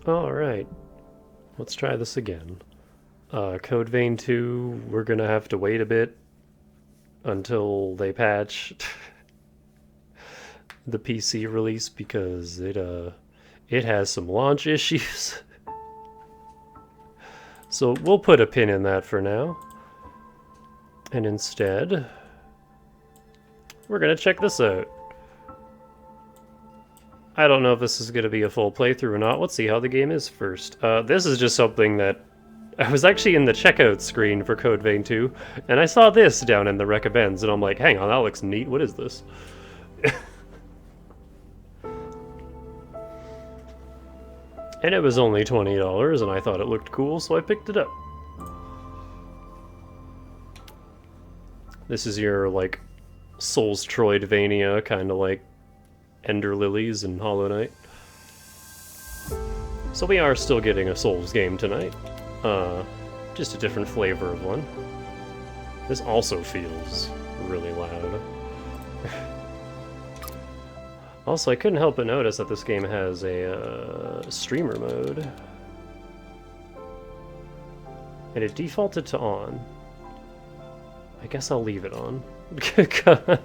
Alright, let's try this again. Code Vein 2, we're gonna have to wait a bit until they patch the PC release because it has some launch issues. So we'll put a pin in that for now. And instead, we're gonna check this out. I don't know if this is gonna be a full playthrough or not. Let's see how the game is first. This is just something that I was actually in the checkout screen for Code Vein 2, and I saw this down in the recommends, and I'm like, hang on, that looks neat. What is this? And it was only $20, and I thought it looked cool, so I picked it up. This is your, like, Souls Troidvania, kind of like Ender Lilies and Hollow Knight. So we are still getting a Souls game tonight. Just a different flavor of one. This also feels really loud. Also, I couldn't help but notice that this game has a streamer mode. And it defaulted to on. I guess I'll leave it on. Because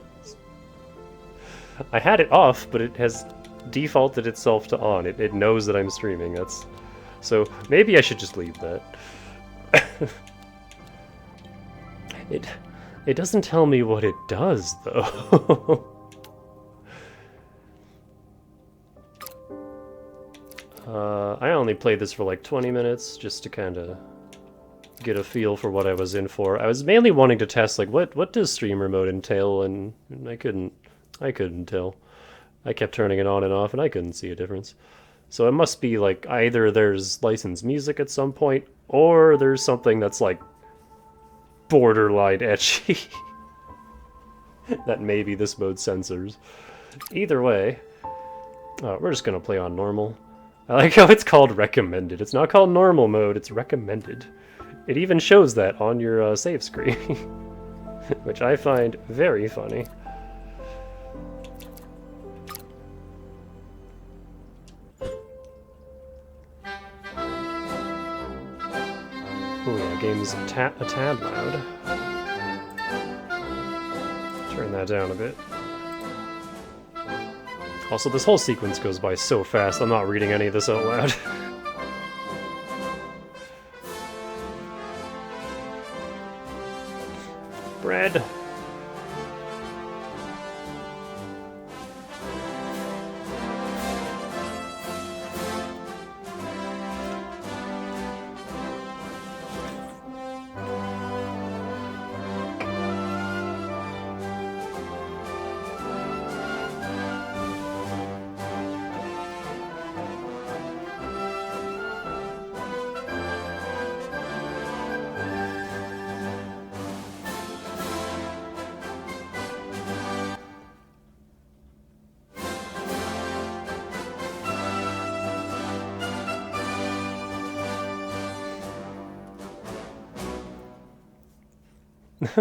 I had it off, but it has defaulted itself to on. It knows that I'm streaming. So maybe I should just leave that. It doesn't tell me what it does, though. I only played this for like 20 minutes just to kind of get a feel for what I was in for. I was mainly wanting to test like what does streamer mode entail, and I couldn't tell. I kept turning it on and off and I couldn't see a difference. So it must be like either there's licensed music at some point or there's something that's like borderline ecchi that maybe this mode censors. Either way, we're just gonna play on normal. I like how it's called recommended. It's not called normal mode, it's recommended. It even shows that on your save screen, which I find very funny. Oh yeah, game's a tad loud. Turn that down a bit. Also, this whole sequence goes by so fast, I'm not reading any of this out loud. Bread!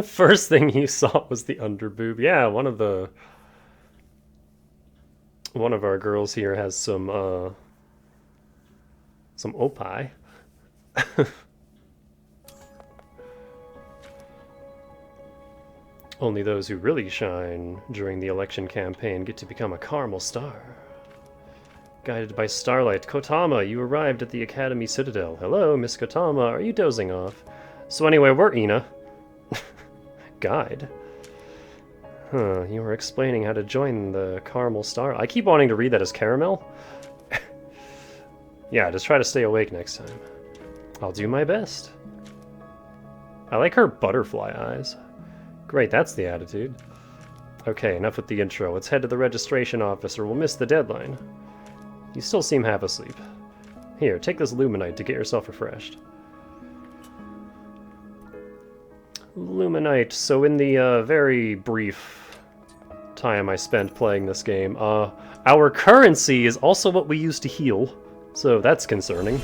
First thing you saw was the underboob. Yeah, one of our girls here has some opie. Only those who really shine during the election campaign get to become a caramel star. Guided by starlight, Kotama, you arrived at the Academy Citadel. Hello, Miss Kotama, are you dozing off? So anyway, we're Ina. Guide? Huh, you were explaining how to join the Caramel Star. I keep wanting to read that as caramel. Yeah, just try to stay awake next time. I'll do my best. I like her butterfly eyes. Great, that's the attitude. Okay, enough with the intro. Let's head to the registration office or we'll miss the deadline. You still seem half asleep. Here, take this Luminite to get yourself refreshed. Luminite. So in the very brief time I spent playing this game, our currency is also what we use to heal, so that's concerning.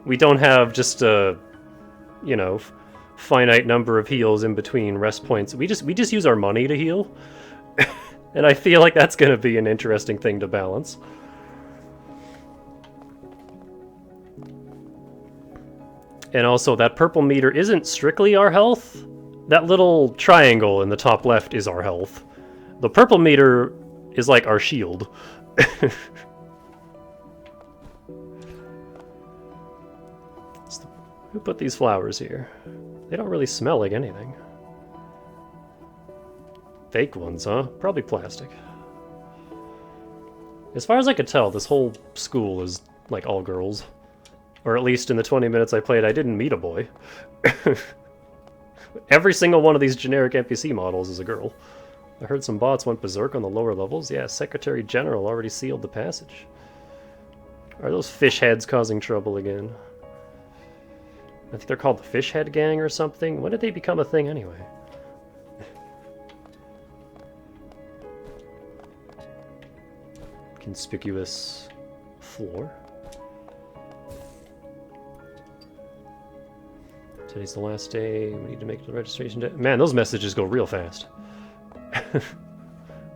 We don't have just a, you know, finite number of heals in between rest points. We just use our money to heal, and I feel like that's going to be an interesting thing to balance. And also, that purple meter isn't strictly our health. That little triangle in the top left is our health. The purple meter is like our shield. Who put these flowers here? They don't really smell like anything. Fake ones, huh? Probably plastic. As far as I could tell, this whole school is like all girls. Or at least in the 20 minutes I played, I didn't meet a boy. Every single one of these generic NPC models is a girl. I heard some bots went berserk on the lower levels. Yeah, Secretary General already sealed the passage. Are those fish heads causing trouble again? I think they're called the Fish Head Gang or something. When did they become a thing anyway? Conspicuous floor. Today's the last day. We need to make the registration day. Man, those messages go real fast.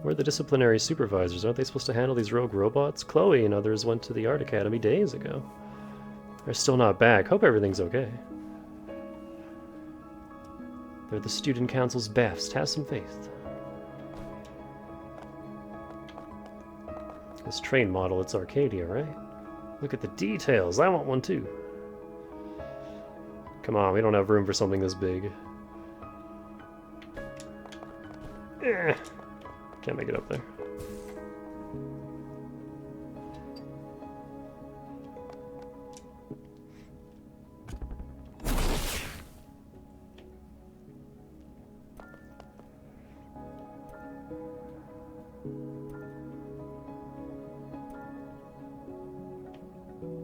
Where are the disciplinary supervisors? Aren't they supposed to handle these rogue robots? Chloe and others went to the art academy days ago. They're still not back. Hope everything's okay. They're the student council's best. Have some faith. This train model, it's Arcadia, right? Look at the details. I want one too. Come on, we don't have room for something this big. Can't make it up there.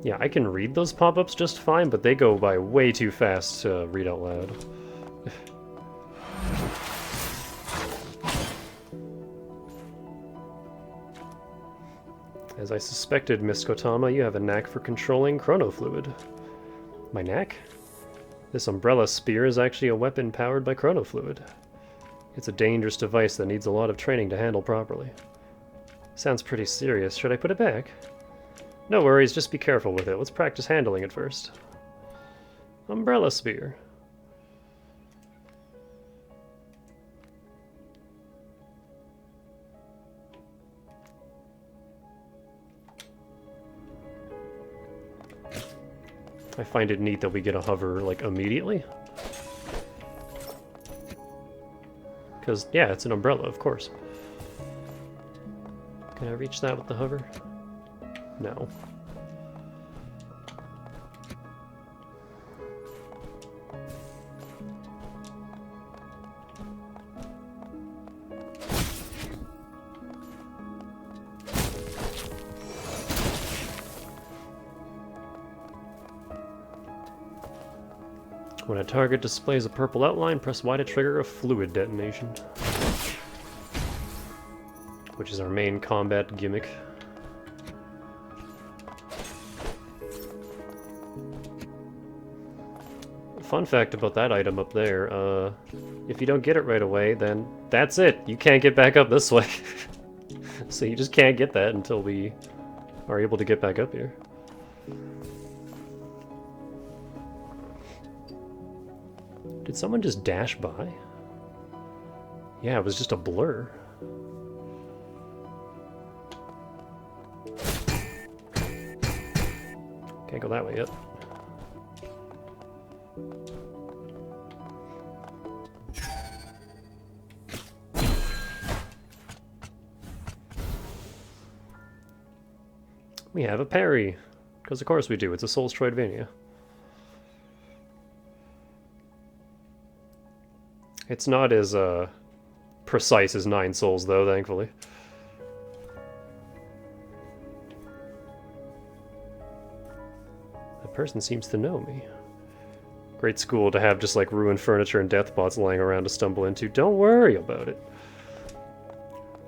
Yeah, I can read those pop-ups just fine, but they go by way too fast to read out loud. As I suspected, Miss Kotama, you have a knack for controlling chronofluid. My knack? This umbrella spear is actually a weapon powered by chronofluid. It's a dangerous device that needs a lot of training to handle properly. Sounds pretty serious. Should I put it back? No worries, just be careful with it. Let's practice handling it first. Umbrella spear. I find it neat that we get a hover, like, immediately. Because, yeah, it's an umbrella, of course. Can I reach that with the hover? No. When a target displays a purple outline, press Y to trigger a fluid detonation. Which is our main combat gimmick. Fun fact about that item up there, if you don't get it right away, then that's it. You can't get back up this way. So you just can't get that until we are able to get back up here. Did someone just dash by? Yeah, it was just a blur. Can't go that way yet. We have a parry. Because of course we do, it's a Souls Troidvania. It's not as precise as 9 Souls though, thankfully. That person seems to know me. Great school to have just like ruined furniture and death bots lying around to stumble into. Don't worry about it.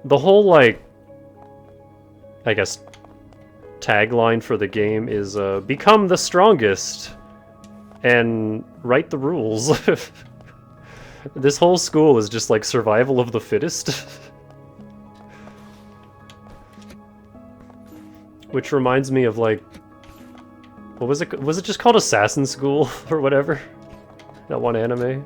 The whole, like, I guess, tagline for the game is become the strongest and write the rules. This whole school is just like survival of the fittest. Which reminds me of like What was it? Was it just called Assassin School or whatever? That one anime?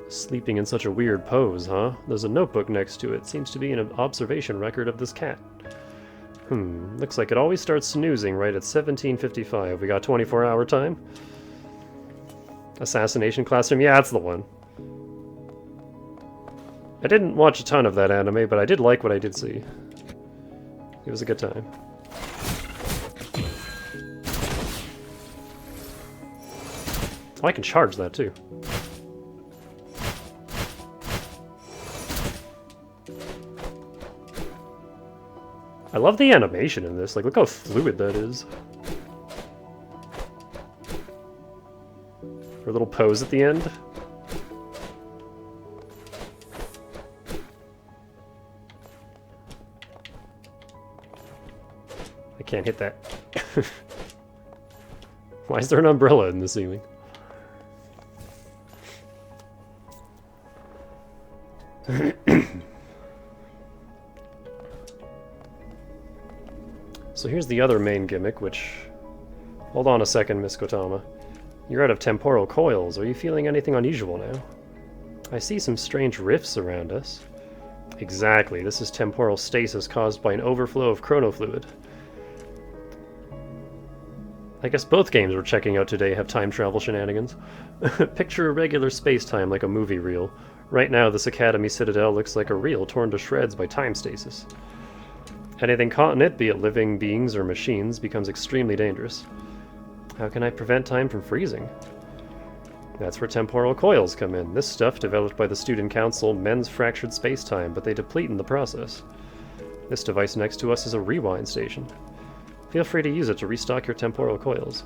Sleeping in such a weird pose, huh? There's a notebook next to it. Seems to be an observation record of this cat. Looks like it always starts snoozing right at 17:55. We got 24-hour time? Assassination Classroom? Yeah, that's the one. I didn't watch a ton of that anime, but I did like what I did see. It was a good time. Oh, I can charge that too. I love the animation in this. Like, look how fluid that is. Her little pose at the end. I can't hit that. Why is there an umbrella in the ceiling? So here's the other main gimmick, which... Hold on a second, Miss Kotama. You're out of temporal coils. Are you feeling anything unusual now? I see some strange rifts around us. Exactly. This is temporal stasis caused by an overflow of chronofluid. I guess both games we're checking out today have time travel shenanigans. Picture a regular space-time like a movie reel. Right now, this Academy Citadel looks like a reel torn to shreds by time stasis. Anything caught in it, be it living beings or machines, becomes extremely dangerous. How can I prevent time from freezing? That's where temporal coils come in. This stuff, developed by the Student Council, mends fractured space-time, but they deplete in the process. This device next to us is a rewind station. Feel free to use it to restock your temporal coils.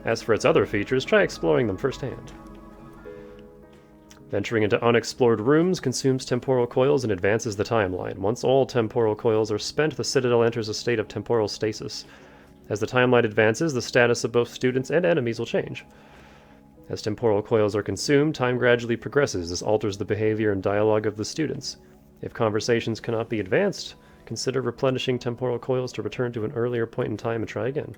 As for its other features, try exploring them firsthand. Venturing into unexplored rooms consumes temporal coils and advances the timeline. Once all temporal coils are spent, the Citadel enters a state of temporal stasis. As the timeline advances, the status of both students and enemies will change. As temporal coils are consumed, time gradually progresses. This alters the behavior and dialogue of the students. If conversations cannot be advanced, consider replenishing temporal coils to return to an earlier point in time and try again.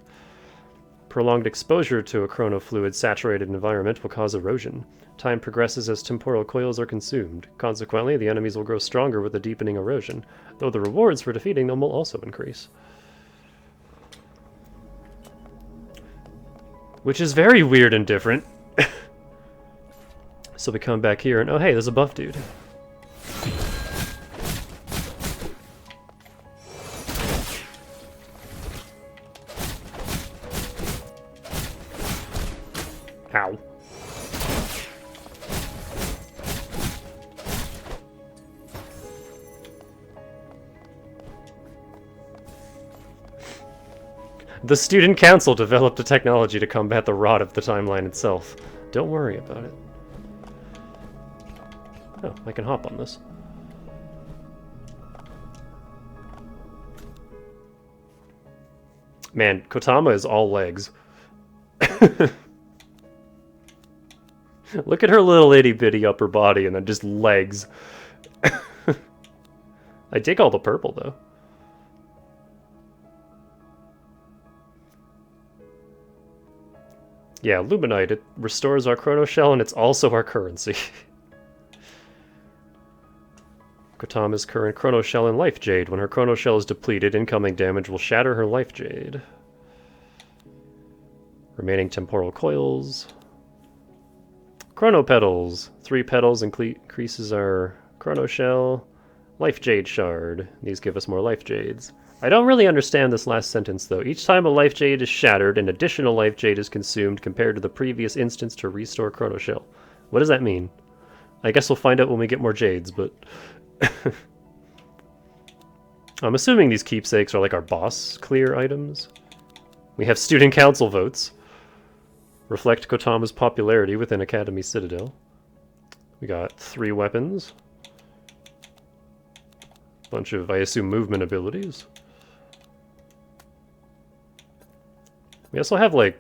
Prolonged exposure to a chronofluid-saturated environment will cause erosion. Time progresses as temporal coils are consumed. Consequently, the enemies will grow stronger with the deepening erosion, though the rewards for defeating them will also increase. Which is very weird and different. So we come back here and, oh hey, there's a buff dude. Ow. The Student Council developed a technology to combat the rot of the timeline itself. Don't worry about it. Oh, I can hop on this. Man, Kotama is all legs. Look at her little itty-bitty upper body and then just legs. I dig all the purple, though. Yeah, Luminite, it restores our chrono shell and it's also our currency. Kotama's current chrono shell and life jade. When her chrono shell is depleted, incoming damage will shatter her life jade. Remaining temporal coils. Chrono petals. 3 petals increases our chrono shell. Life jade shard. These give us more life jades. I don't really understand this last sentence, though. Each time a life jade is shattered, an additional life jade is consumed compared to the previous instance to restore chrono shell. What does that mean? I guess we'll find out when we get more jades, but... I'm assuming these keepsakes are like our boss clear items. We have student council votes. Reflect Kotama's popularity within Academy Citadel. We got 3 weapons. Bunch of, I assume, movement abilities. We also have, like...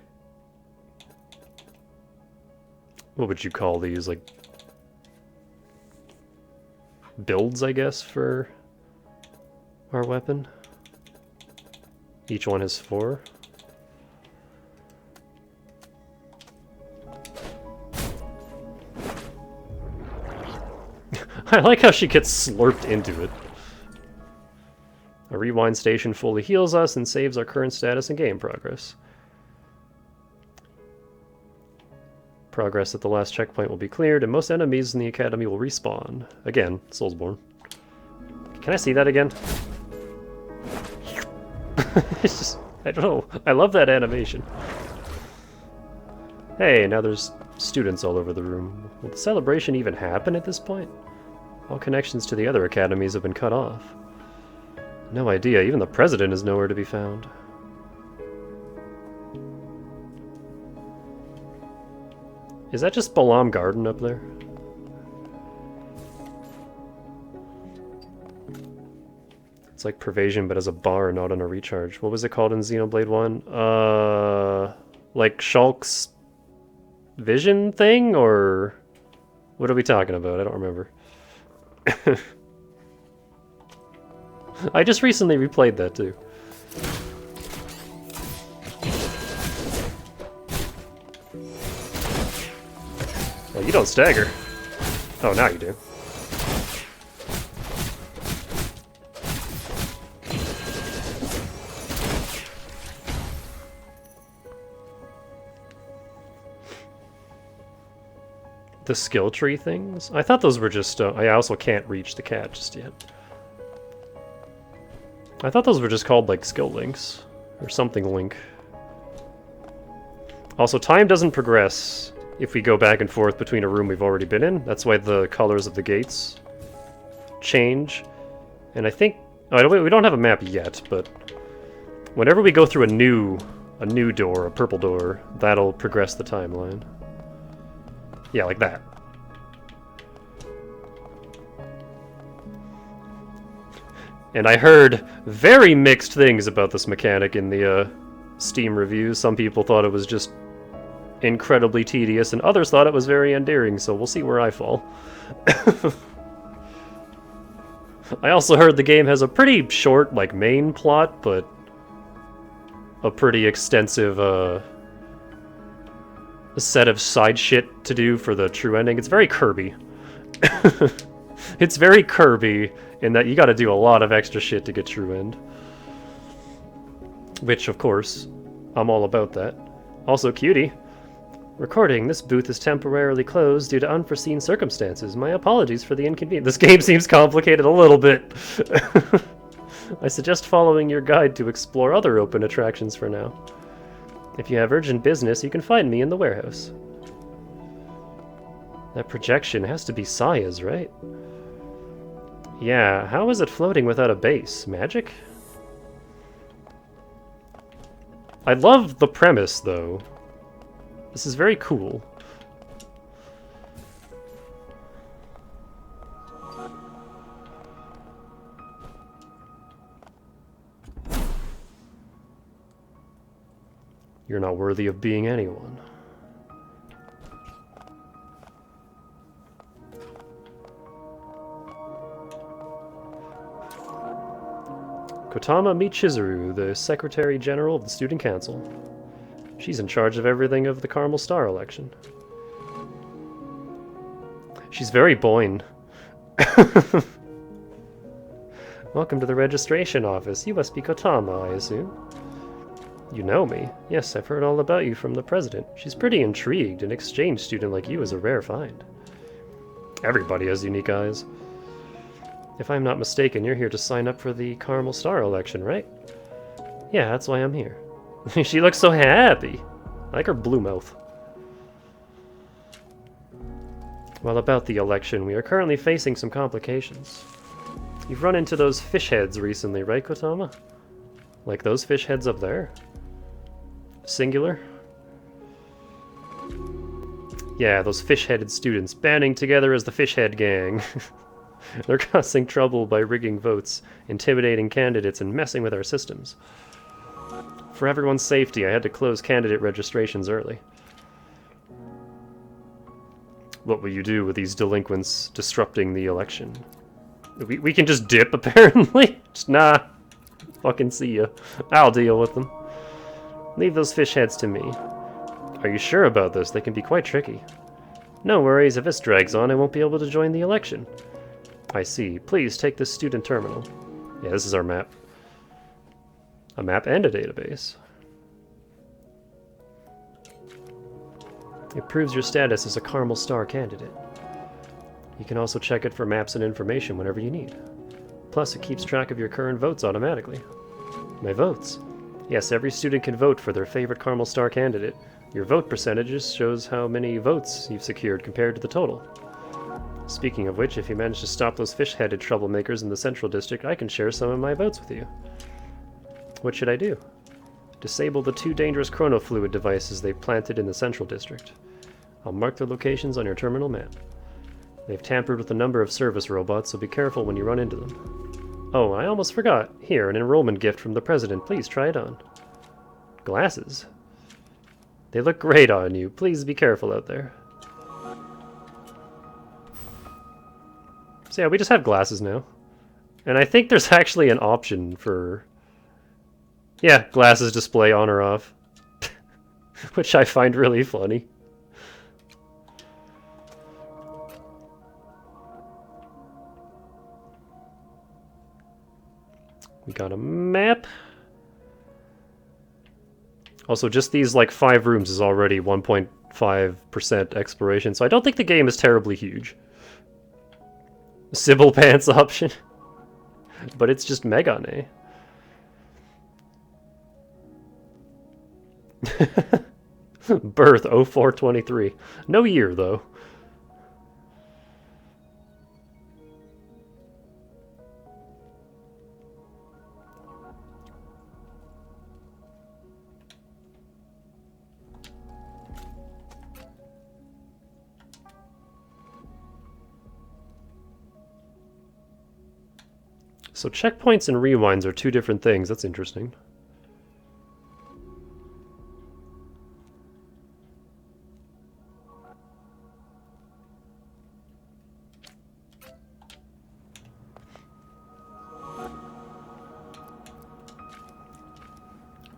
What would you call these? Like... builds, I guess, for our weapon. Each one has 4. I like how she gets slurped into it. A rewind station fully heals us and saves our current status and game progress. Progress at the last checkpoint will be cleared, and most enemies in the academy will respawn. Again, Soulsborne. Can I see that again? It's just, I don't know. I love that animation. Hey, now there's students all over the room. Will the celebration even happen at this point? All connections to the other academies have been cut off. No idea. Even the president is nowhere to be found. Is that just Balam Garden up there? It's like Pervasion, but as a bar, not on a recharge. What was it called in Xenoblade 1? Like Shulk's vision thing? Or what are we talking about? I don't remember. I just recently replayed that too. Well, you don't stagger. Oh, now you do. The skill tree things? I thought those were just... I also can't reach the cat just yet. I thought those were just called, like, skill links. Or something link. Also, time doesn't progress if we go back and forth between a room we've already been in. That's why the colors of the gates change. And I think... Oh, we don't have a map yet, but... Whenever we go through a new door, a purple door, that'll progress the timeline. Yeah, like that. And I heard very mixed things about this mechanic in the Steam reviews. Some people thought it was just incredibly tedious, and others thought it was very endearing, so we'll see where I fall. I also heard the game has a pretty short, like, main plot, but a pretty extensive, set of side shit to do for the true ending. It's very Kirby. It's very Kirby in that you gotta do a lot of extra shit to get true end. Which, of course, I'm all about that. Also, cutie. Recording, this booth is temporarily closed due to unforeseen circumstances. My apologies for the inconvenience. This game seems complicated a little bit. I suggest following your guide to explore other open attractions for now. If you have urgent business, you can find me in the warehouse. That projection has to be Saya's, right? Yeah, how is it floating without a base? Magic? I love the premise, though. This is very cool. You're not worthy of being anyone. Kotama, meet Chizuru, the Secretary General of the Student Council. She's in charge of everything of the Caramel Star election. She's very boing. Welcome to the registration office. You must be Kotama, I assume. You know me. Yes, I've heard all about you from the president. She's pretty intrigued. An exchange student like you is a rare find. Everybody has unique eyes. If I'm not mistaken, you're here to sign up for the Caramel Star election, right? Yeah, that's why I'm here. She looks so happy. I like her blue mouth. Well, about the election, we are currently facing some complications. You've run into those fish heads recently, right, Kotama? Like those fish heads up there? Singular? Yeah, those fish-headed students banding together as the fish-head gang. They're causing trouble by rigging votes, intimidating candidates, and messing with our systems. For everyone's safety, I had to close candidate registrations early. What will you do with these delinquents disrupting the election? We can just dip, apparently? Just, nah. Fucking see ya. I'll deal with them. Leave those fish heads to me. Are you sure about this? They can be quite tricky. No worries, if this drags on, I won't be able to join the election. I see. Please take this student terminal. Yeah, this is our map. A map and a database. It proves your status as a Carmel Star candidate. You can also check it for maps and information whenever you need. Plus, it keeps track of your current votes automatically. My votes? Yes, every student can vote for their favorite Carmel Star candidate. Your vote percentages shows how many votes you've secured compared to the total. Speaking of which, if you manage to stop those fish-headed troublemakers in the Central District, I can share some of my votes with you. What should I do? Disable the 2 dangerous chronofluid devices they planted in the Central District. I'll mark their locations on your terminal map. They've tampered with a number of service robots, so be careful when you run into them. Oh, I almost forgot. Here, an enrollment gift from the President. Please try it on. Glasses? They look great on you. Please be careful out there. So yeah, we just have glasses now. And I think there's actually an option for... yeah, glasses display on or off. Which I find really funny. We got a map. Also, just these, like, 5 rooms is already 1.5% exploration, so I don't think the game is terribly huge. Sybil Pants option. But it's just Megane. Birth 0423. No year, though. So checkpoints and rewinds are 2 different things. That's interesting.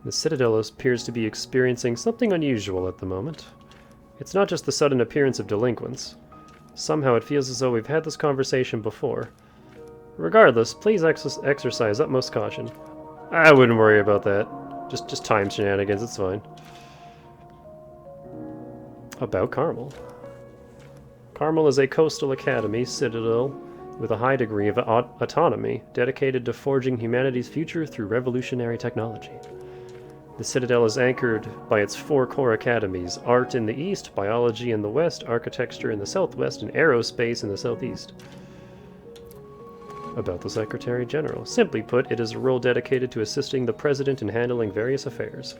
The Citadel appears to be experiencing something unusual at the moment. It's not just the sudden appearance of delinquents. Somehow it feels as though we've had this conversation before. Regardless, please exercise utmost caution. I wouldn't worry about that. Just time shenanigans, it's fine. About Carmel. Carmel is a coastal academy, Citadel, with a high degree of autonomy, dedicated to forging humanity's future through revolutionary technology. The Citadel is anchored by its 4 core academies: art in the east, biology in the west, architecture in the southwest, and aerospace in the southeast. About the Secretary General. Simply put, it is a role dedicated to assisting the President in handling various affairs.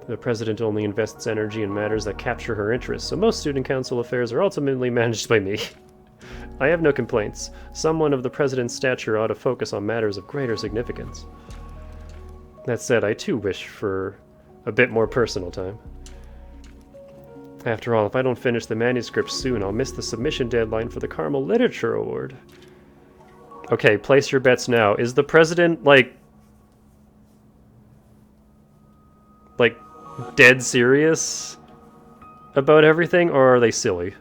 The President only invests energy in matters that capture her interest, so most Student Council affairs are ultimately managed by me. I have no complaints. Someone of the President's stature ought to focus on matters of greater significance. That said, I too wish for a bit more personal time. After all, if I don't finish the manuscript soon, I'll miss the submission deadline for the Carmel Literature Award. Okay, place your bets now. Is the President, like, dead serious about everything, or are they silly?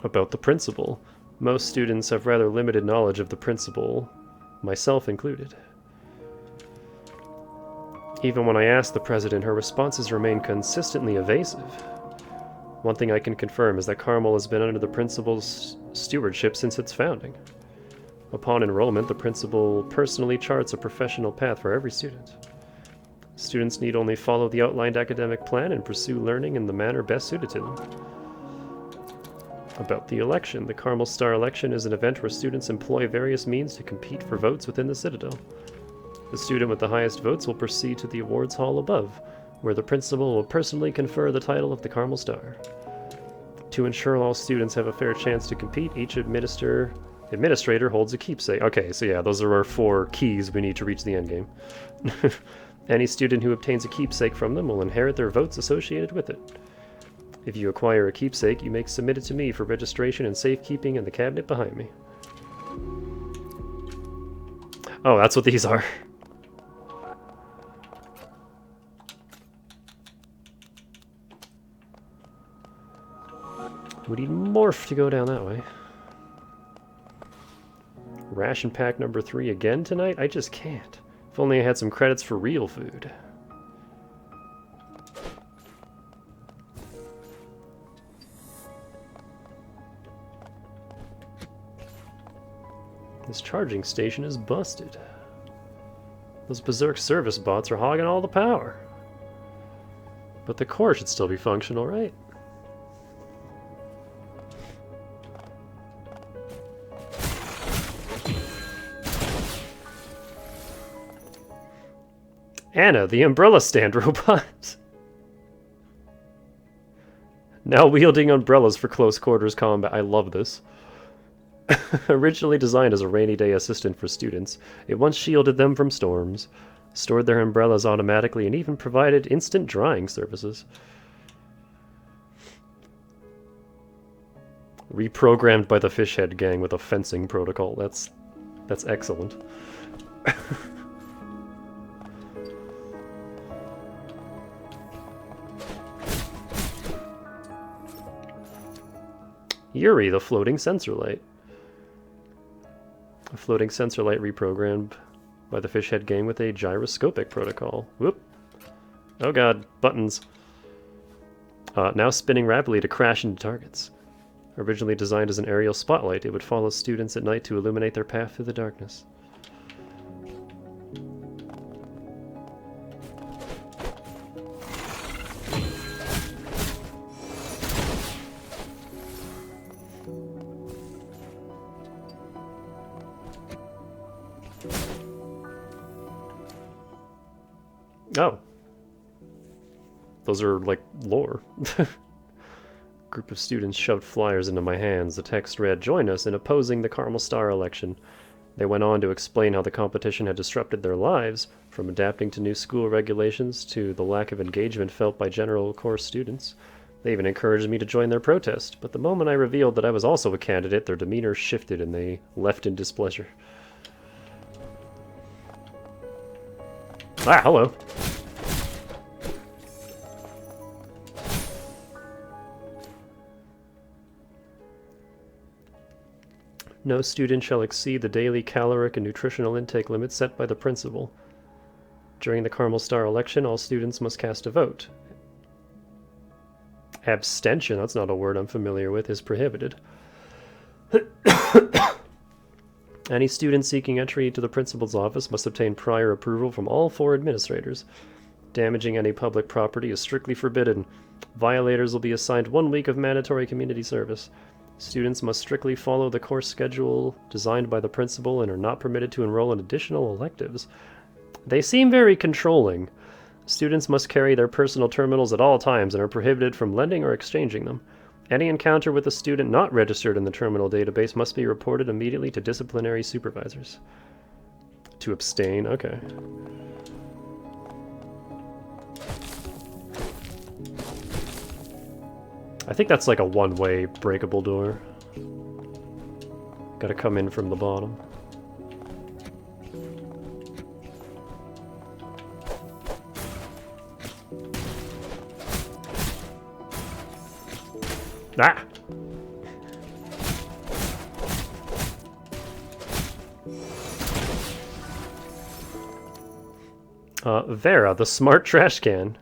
About the principal. Most students have rather limited knowledge of the principal, myself included. Even when I ask the President, her responses remain consistently evasive. One thing I can confirm is that Carmel has been under the principal's stewardship since its founding. Upon enrollment, the principal personally charts a professional path for every student. Students need only follow the outlined academic plan and pursue learning in the manner best suited to them. About the election. The Carmel Star election is an event where students employ various means to compete for votes within the Citadel. The student with the highest votes will proceed to the awards hall above, where the principal will personally confer the title of the Carmel Star. To ensure all students have a fair chance to compete, each administrator holds a keepsake. Okay, so yeah, those are our 4 keys we need to reach the endgame. Any student who obtains a keepsake from them will inherit their votes associated with it. If you acquire a keepsake, you may submit it to me for registration and safekeeping in the cabinet behind me. Oh, that's what these are. We need morph to go down that way. Ration pack number 3 again tonight? I just can't. If only I had some credits for real food. This charging station is busted. Those berserk service bots are hogging all the power. But the core should still be functional, right? Anna, the umbrella stand robot. Now wielding umbrellas for close quarters combat. I love this. Originally designed as a rainy day assistant for students, it once shielded them from storms, stored their umbrellas automatically, and even provided instant drying services. Reprogrammed by the Fishhead gang with a fencing protocol. That's excellent. Yuri, the floating sensor light. A floating sensor light reprogrammed by the Fishhead gang with a gyroscopic protocol. Whoop. Oh god, buttons. Now spinning rapidly to crash into targets. Originally designed as an aerial spotlight, it would follow students at night to illuminate their path through the darkness. Oh. Those are, like, lore. Group of students shoved flyers into my hands. The text read, "Join us in opposing the Carmel Star election." They went on to explain how the competition had disrupted their lives, from adapting to new school regulations to the lack of engagement felt by general course students. They even encouraged me to join their protest, but the moment I revealed that I was also a candidate, their demeanor shifted and they left in displeasure. Ah, hello. No student shall exceed the daily caloric and nutritional intake limit set by the principal. During the Carmel Star election, all students must cast a vote. Abstention, that's not a word I'm familiar with, is prohibited. Any student seeking entry to the principal's office must obtain prior approval from all 4 administrators. Damaging any public property is strictly forbidden. Violators will be assigned 1 week of mandatory community service. Students must strictly follow the course schedule designed by the principal and are not permitted to enroll in additional electives. They seem very controlling. Students must carry their personal terminals at all times and are prohibited from lending or exchanging them. Any encounter with a student not registered in the terminal database must be reported immediately to disciplinary supervisors. To abstain, okay. I think that's like a one-way breakable door. Gotta come in from the bottom. Ah! Vera, the smart trash can.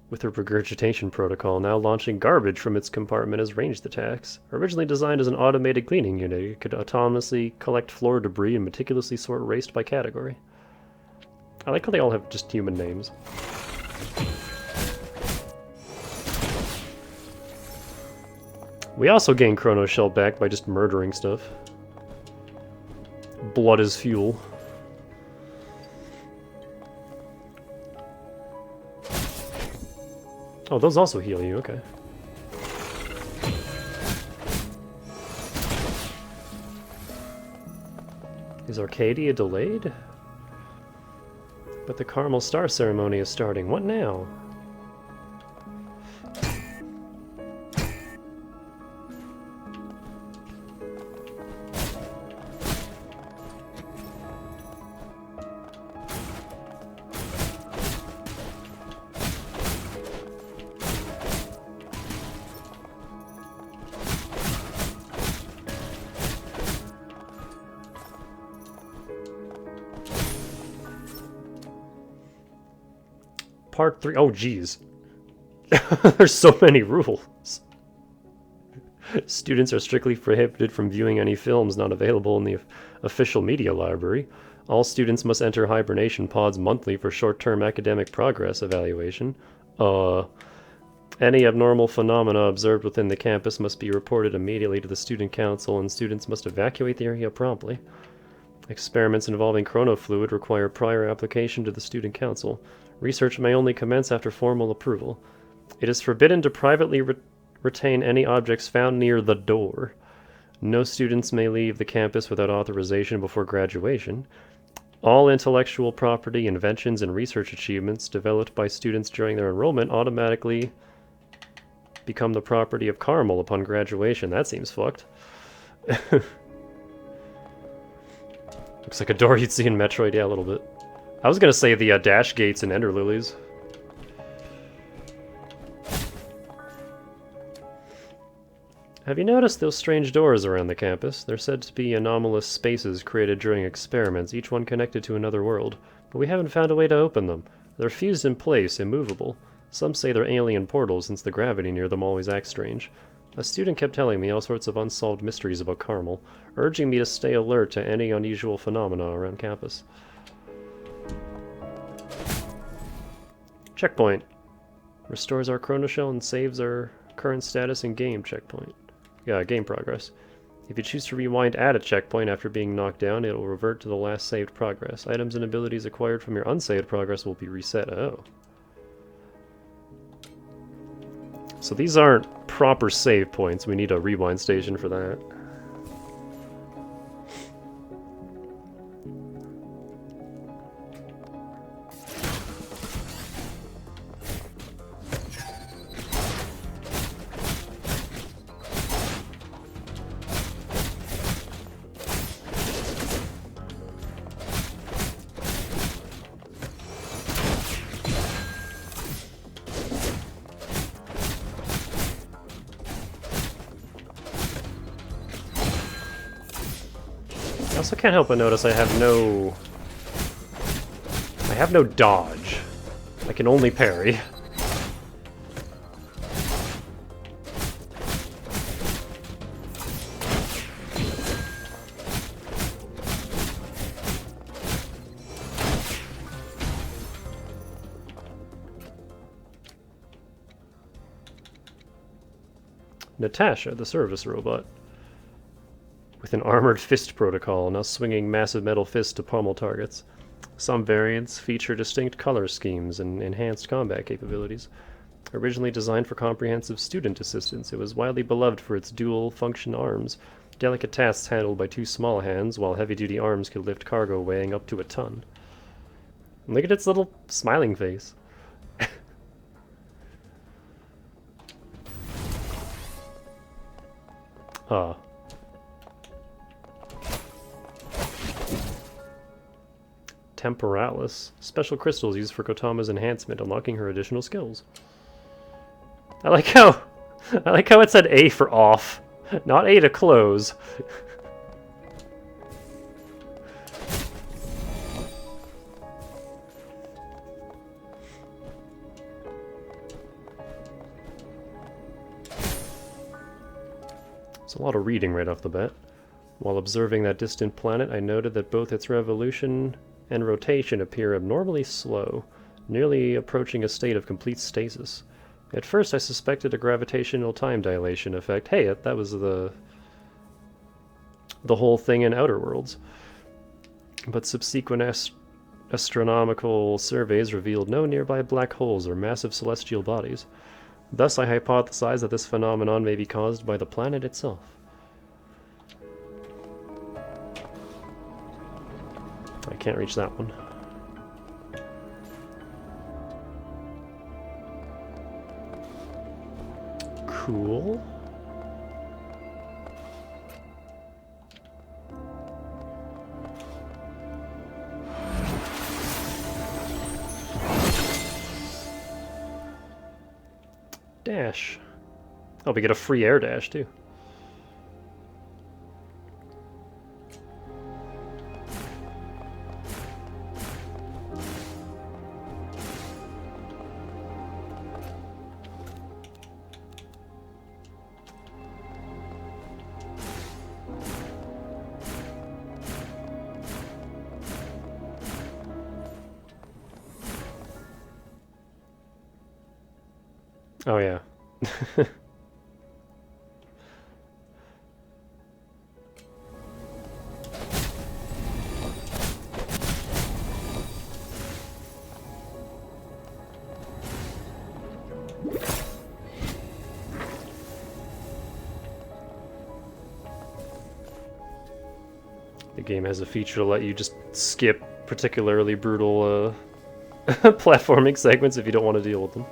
With her regurgitation protocol now launching garbage from its compartment as ranged attacks. Originally designed as an automated cleaning unit, it could autonomously collect floor debris and meticulously sort waste by category. I like how they all have just human names. We also gain Chrono Shell back by just murdering stuff. Blood is fuel. Oh, those also heal you, okay. Is Arcadia delayed? But the Carmel Star ceremony is starting. What now? Part 3. Oh, geez. There's so many rules. Students are strictly prohibited from viewing any films not available in the official media library. All students must enter hibernation pods monthly for short-term academic progress evaluation. Any abnormal phenomena observed within the campus must be reported immediately to the student council, and students must evacuate the area promptly. Experiments involving chronofluid require prior application to the student council. Research may only commence after formal approval. It is forbidden to privately retain any objects found near the door. No students may leave the campus without authorization before graduation. All intellectual property, inventions, and research achievements developed by students during their enrollment automatically become the property of Carmel upon graduation. That seems fucked. Looks like a door you'd see in Metroid, yeah, a little bit. I was gonna say the dash gates and ender lilies. Have you noticed those strange doors around the campus? They're said to be anomalous spaces created during experiments, each one connected to another world. But we haven't found a way to open them. They're fused in place, immovable. Some say they're alien portals since the gravity near them always acts strange. A student kept telling me all sorts of unsolved mysteries about Carmel, urging me to stay alert to any unusual phenomena around campus. Checkpoint. Restores our chrono shell and saves our current status in game checkpoint. Yeah, game progress. If you choose to rewind at a checkpoint after being knocked down, it will revert to the last saved progress. Items and abilities acquired from your unsaved progress will be reset. Oh. So these aren't proper save points. We need a rewind station for that. I also can't help but notice I have no dodge. I can only parry. Natasha, the service robot. With an armored fist protocol, now swinging massive metal fists to pummel targets. Some variants feature distinct color schemes and enhanced combat capabilities. Originally designed for comprehensive student assistance, it was widely beloved for its dual-function arms, delicate tasks handled by two small hands, while heavy-duty arms could lift cargo weighing up to a ton. And look at its little smiling face. Ah. Temporalis. Special crystals used for Kotama's enhancement, unlocking her additional skills. I like how it said A for off, not A to close. It's a lot of reading right off the bat. While observing that distant planet, I noted that both its revolution and rotation appear abnormally slow, nearly approaching a state of complete stasis. At first I suspected a gravitational time dilation effect. Hey, that was the whole thing in Outer Worlds. But subsequent astronomical surveys revealed no nearby black holes or massive celestial bodies. Thus I hypothesized that this phenomenon may be caused by the planet itself. I can't reach that one. Cool. Dash. Oh, we get a free air dash too. Oh yeah. The game has a feature to let you just skip particularly brutal platforming segments if you don't want to deal with them.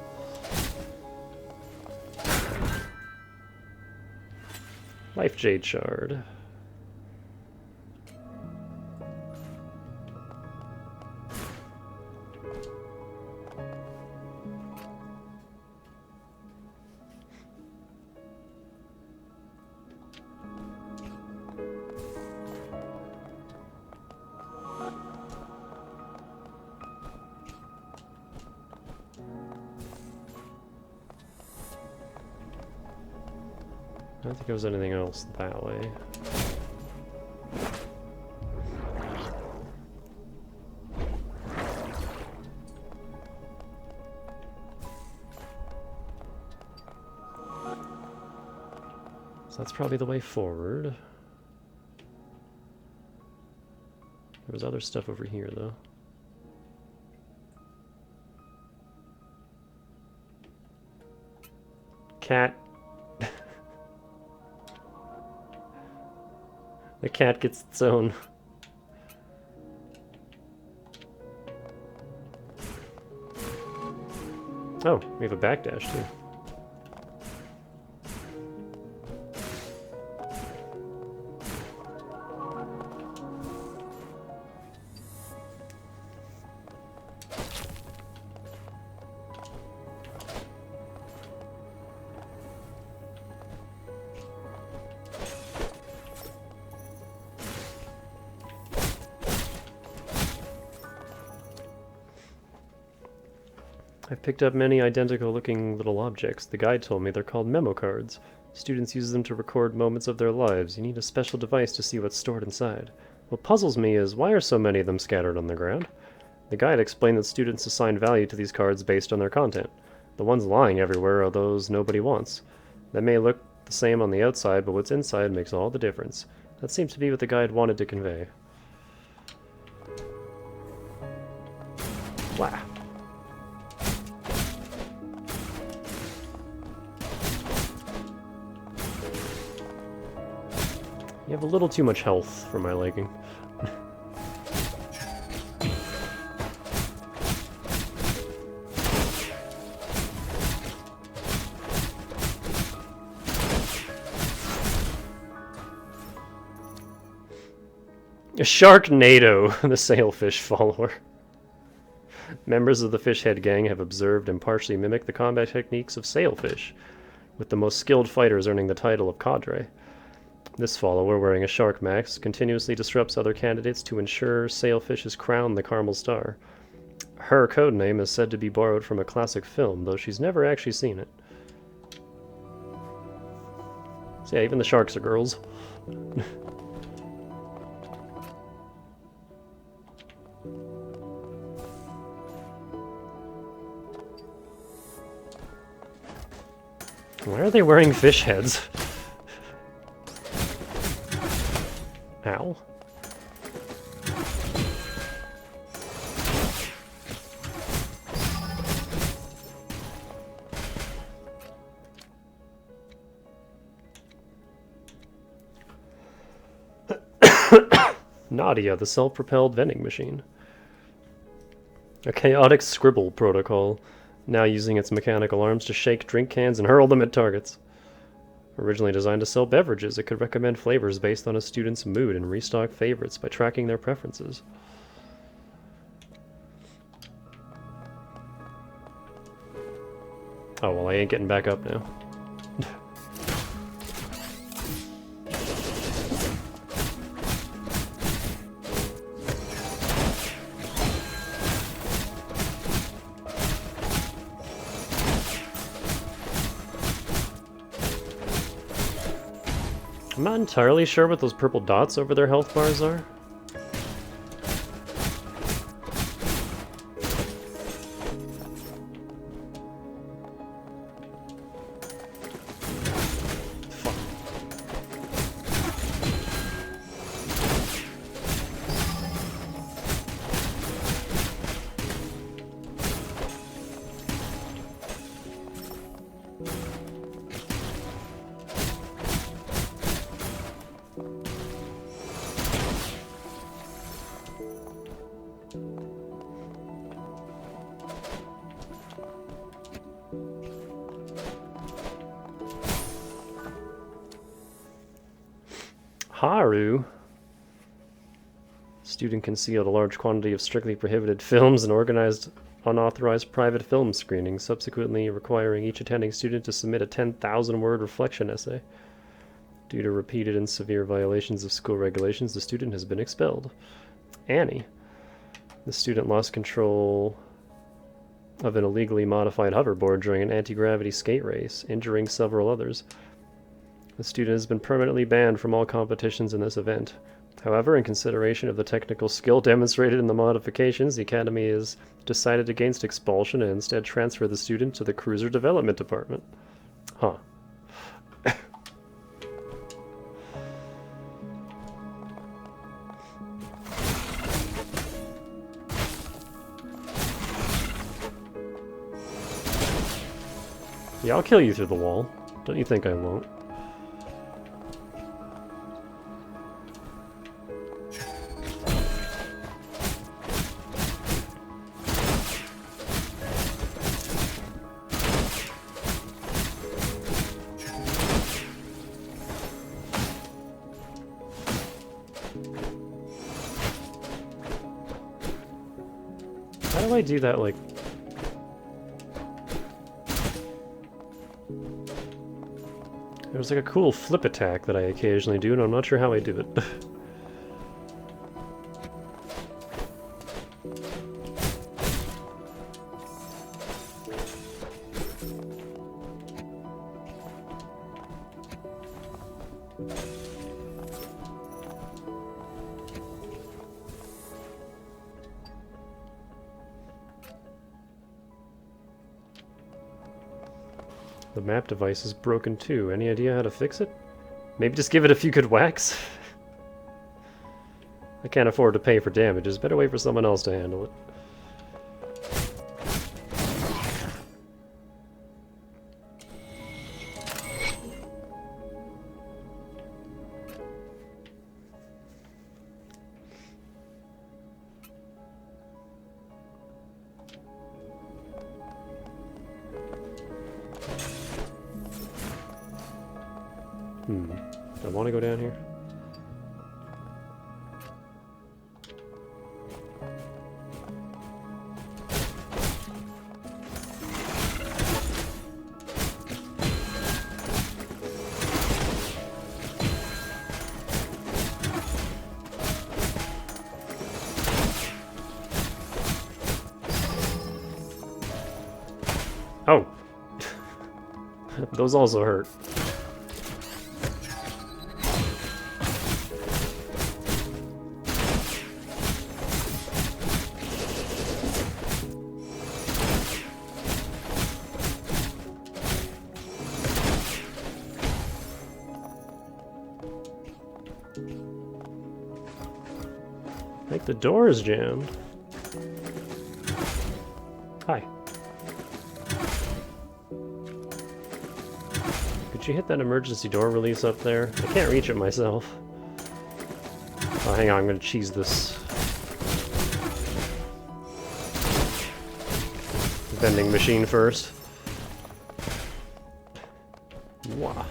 Life Jade Shard. I don't think there was anything else that way. So that's probably the way forward. There was other stuff over here, though. Cat. The cat gets its own. Oh, we have a backdash too. I've picked up many identical looking little objects. The guide told me they're called memo cards. Students use them to record moments of their lives. You need a special device to see what's stored inside. What puzzles me is, why are so many of them scattered on the ground? The guide explained that students assign value to these cards based on their content. The ones lying everywhere are those nobody wants. They may look the same on the outside, but what's inside makes all the difference. That seems to be what the guide wanted to convey. Wow. You have a little too much health for my liking. A Sharknado, the sailfish follower. Members of the Fishhead gang have observed and partially mimicked the combat techniques of sailfish, with the most skilled fighters earning the title of cadre. This follower, wearing a shark mask, continuously disrupts other candidates to ensure Sailfish is crowned the Carmel Star. Her codename is said to be borrowed from a classic film, though she's never actually seen it. So yeah, even the sharks are girls. Why are they wearing fish heads? Ow. Nadia, the self-propelled vending machine. A chaotic scribble protocol, now using its mechanical arms to shake drink cans and hurl them at targets. Originally designed to sell beverages, it could recommend flavors based on a student's mood and restock favorites by tracking their preferences. Oh, well, I ain't getting back up now. I'm not entirely sure what those purple dots over their health bars are. Haru. Student concealed a large quantity of strictly prohibited films and organized unauthorized private film screenings, subsequently requiring each attending student to submit a 10,000-word reflection essay. Due to repeated and severe violations of school regulations, the student has been expelled. Annie. The student lost control of an illegally modified hoverboard during an anti-gravity skate race, injuring several others. The student has been permanently banned from all competitions in this event. However, in consideration of the technical skill demonstrated in the modifications, the Academy has decided against expulsion and instead transfer the student to the Cruiser Development Department. Huh. Yeah, I'll kill you through the wall. Don't you think I won't? How do I do that, like... There's like a cool flip attack that I occasionally do, and I'm not sure how I do it. The map device is broken too. Any idea how to fix it? Maybe just give it a few good whacks? I can't afford to pay for damages. Better wait for someone else to handle it. I want to go down here. Oh! Those also hurt. I think the door is jammed. Hi. Could you hit that emergency door release up there? I can't reach it myself. Oh, hang on, I'm gonna cheese this vending machine first. Wow.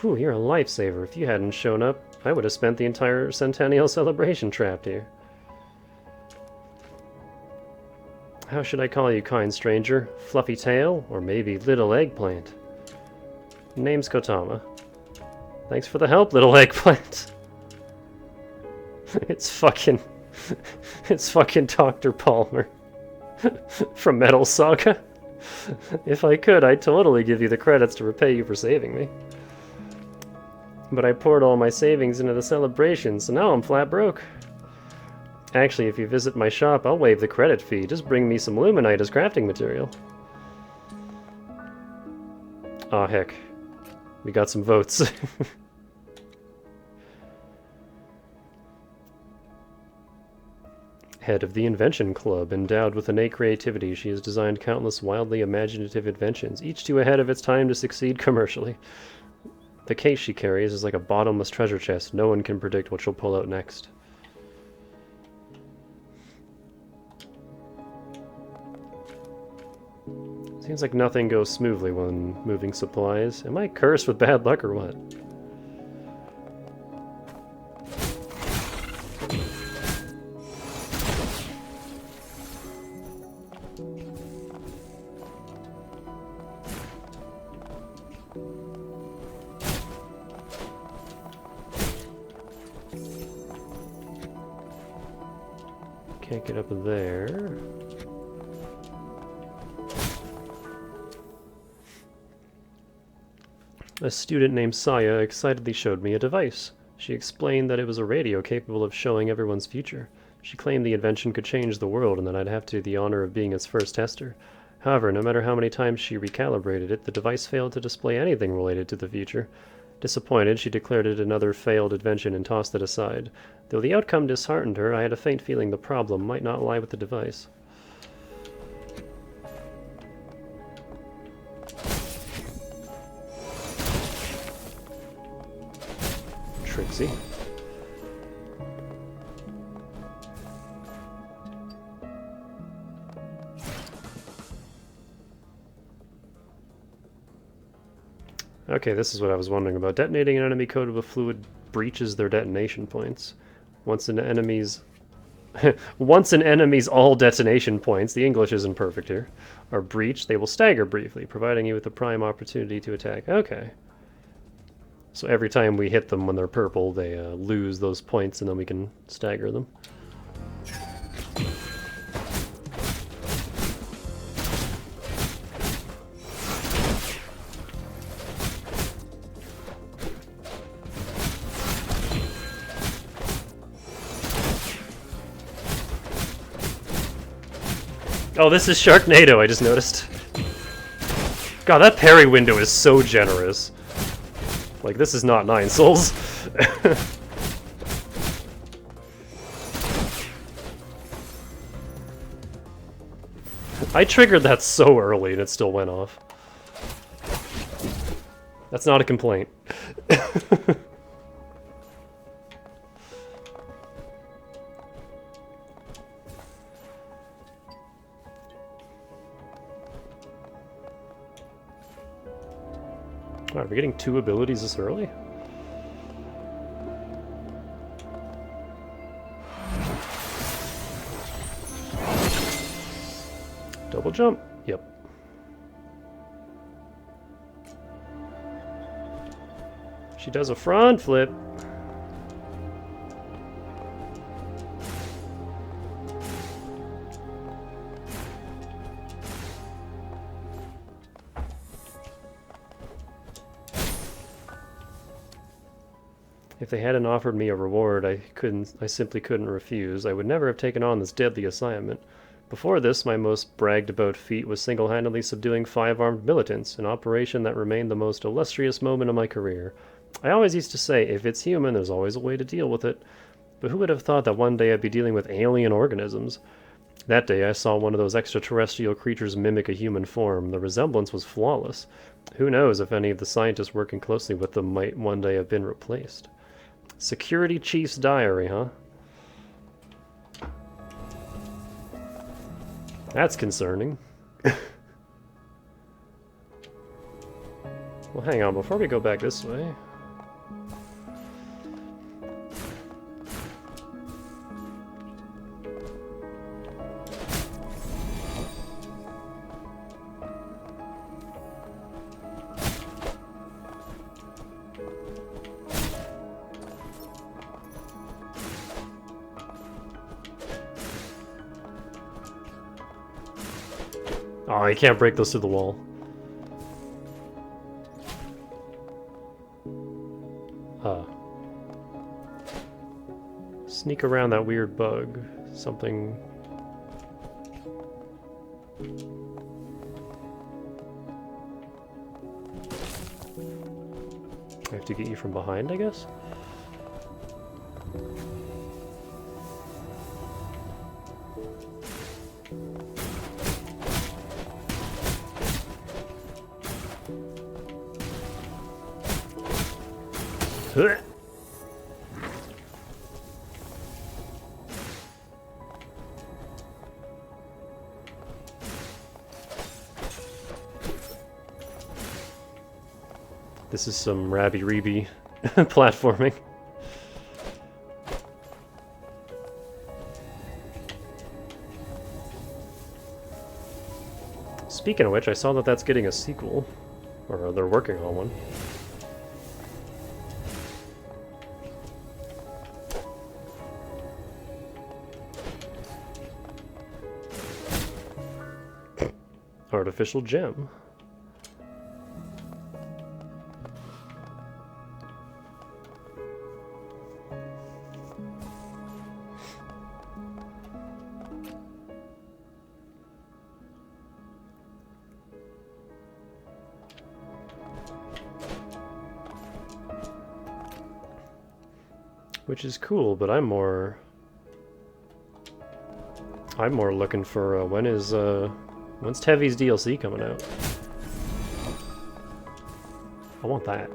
Whew, you're a lifesaver. If you hadn't shown up, I would have spent the entire Centennial celebration trapped here. How should I call you, kind stranger? Fluffy tail? Or maybe little eggplant? Name's Kotama. Thanks for the help, little eggplant. It's fucking Dr. Palmer. From Metal Saga. If I could, I'd totally give you the credits to repay you for saving me. But I poured all my savings into the celebration, so now I'm flat broke. Actually, if you visit my shop, I'll waive the credit fee. Just bring me some luminite as crafting material. Aw, heck. We got some votes. Head of the Invention Club. Endowed with innate creativity, she has designed countless wildly imaginative inventions, each too ahead of its time to succeed commercially. The case she carries is like a bottomless treasure chest. No one can predict what she'll pull out next. Seems like nothing goes smoothly when moving supplies. Am I cursed with bad luck or what? Can't get up there. A student named Saya excitedly showed me a device. She explained that it was a radio capable of showing everyone's future. She claimed the invention could change the world and that I'd have the honor of being its first tester. However, no matter how many times she recalibrated it, the device failed to display anything related to the future. Disappointed, she declared it another failed invention and tossed it aside. Though the outcome disheartened her, I had a faint feeling the problem might not lie with the device. Trixie. Okay, this is what I was wondering about. Detonating an enemy coated with fluid breaches their detonation points. Once an enemy's all detonation points, the English isn't perfect here, are breached, they will stagger briefly, providing you with a prime opportunity to attack. Okay. So every time we hit them when they're purple, they lose those points and then we can stagger them. Oh, this is Sharknado, I just noticed. God, that parry window is so generous. Like, this is not 9 souls. I triggered that so early and it still went off. That's not a complaint. Are we getting 2 abilities this early? Double jump. Yep. She does a front flip. If they hadn't offered me a reward, I simply couldn't refuse. I would never have taken on this deadly assignment. Before this, my most bragged about feat was single-handedly subduing 5 armed militants, an operation that remained the most illustrious moment of my career. I always used to say, if it's human, there's always a way to deal with it. But who would have thought that one day I'd be dealing with alien organisms? That day I saw one of those extraterrestrial creatures mimic a human form. The resemblance was flawless. Who knows if any of the scientists working closely with them might one day have been replaced. Security Chief's Diary, huh? That's concerning. Well, hang on, before we go back this way... Oh, you can't break those through the wall. Sneak around that weird bug. Something... I have to get you from behind, I guess? This is some rabby-reeby platforming. Speaking of which, I saw that that's getting a sequel. Or they're working on one. Artificial gem. Which is cool, but I'm more looking for when's Tevi's DLC coming out? I want that.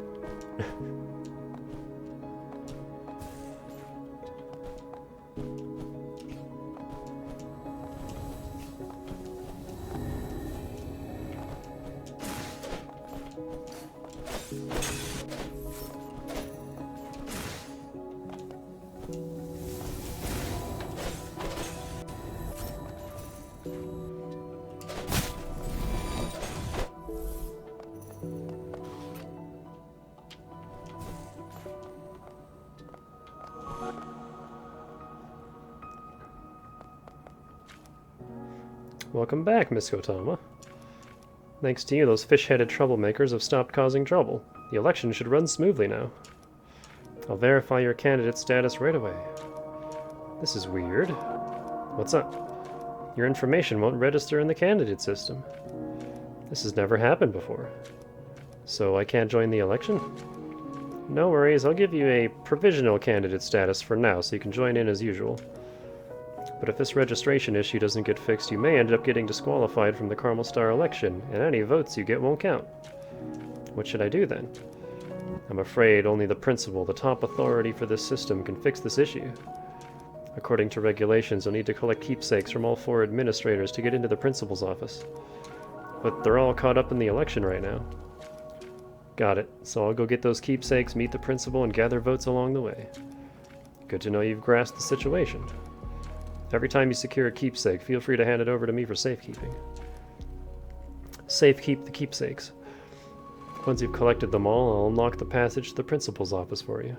Welcome back, Miss Kotama. Thanks to you, those fish-headed troublemakers have stopped causing trouble. The election should run smoothly now. I'll verify your candidate status right away. This is weird. What's up? Your information won't register in the candidate system. This has never happened before. So I can't join the election? No worries, I'll give you a provisional candidate status for now so you can join in as usual. But if this registration issue doesn't get fixed, you may end up getting disqualified from the Carmel Star election, and any votes you get won't count. What should I do then? I'm afraid only the principal, the top authority for this system, can fix this issue. According to regulations, you'll need to collect keepsakes from all 4 administrators to get into the principal's office. But they're all caught up in the election right now. Got it. So I'll go get those keepsakes, meet the principal, and gather votes along the way. Good to know you've grasped the situation. Every time you secure a keepsake, feel free to hand it over to me for safekeeping. Safekeep the keepsakes. Once you've collected them all, I'll unlock the passage to the principal's office for you.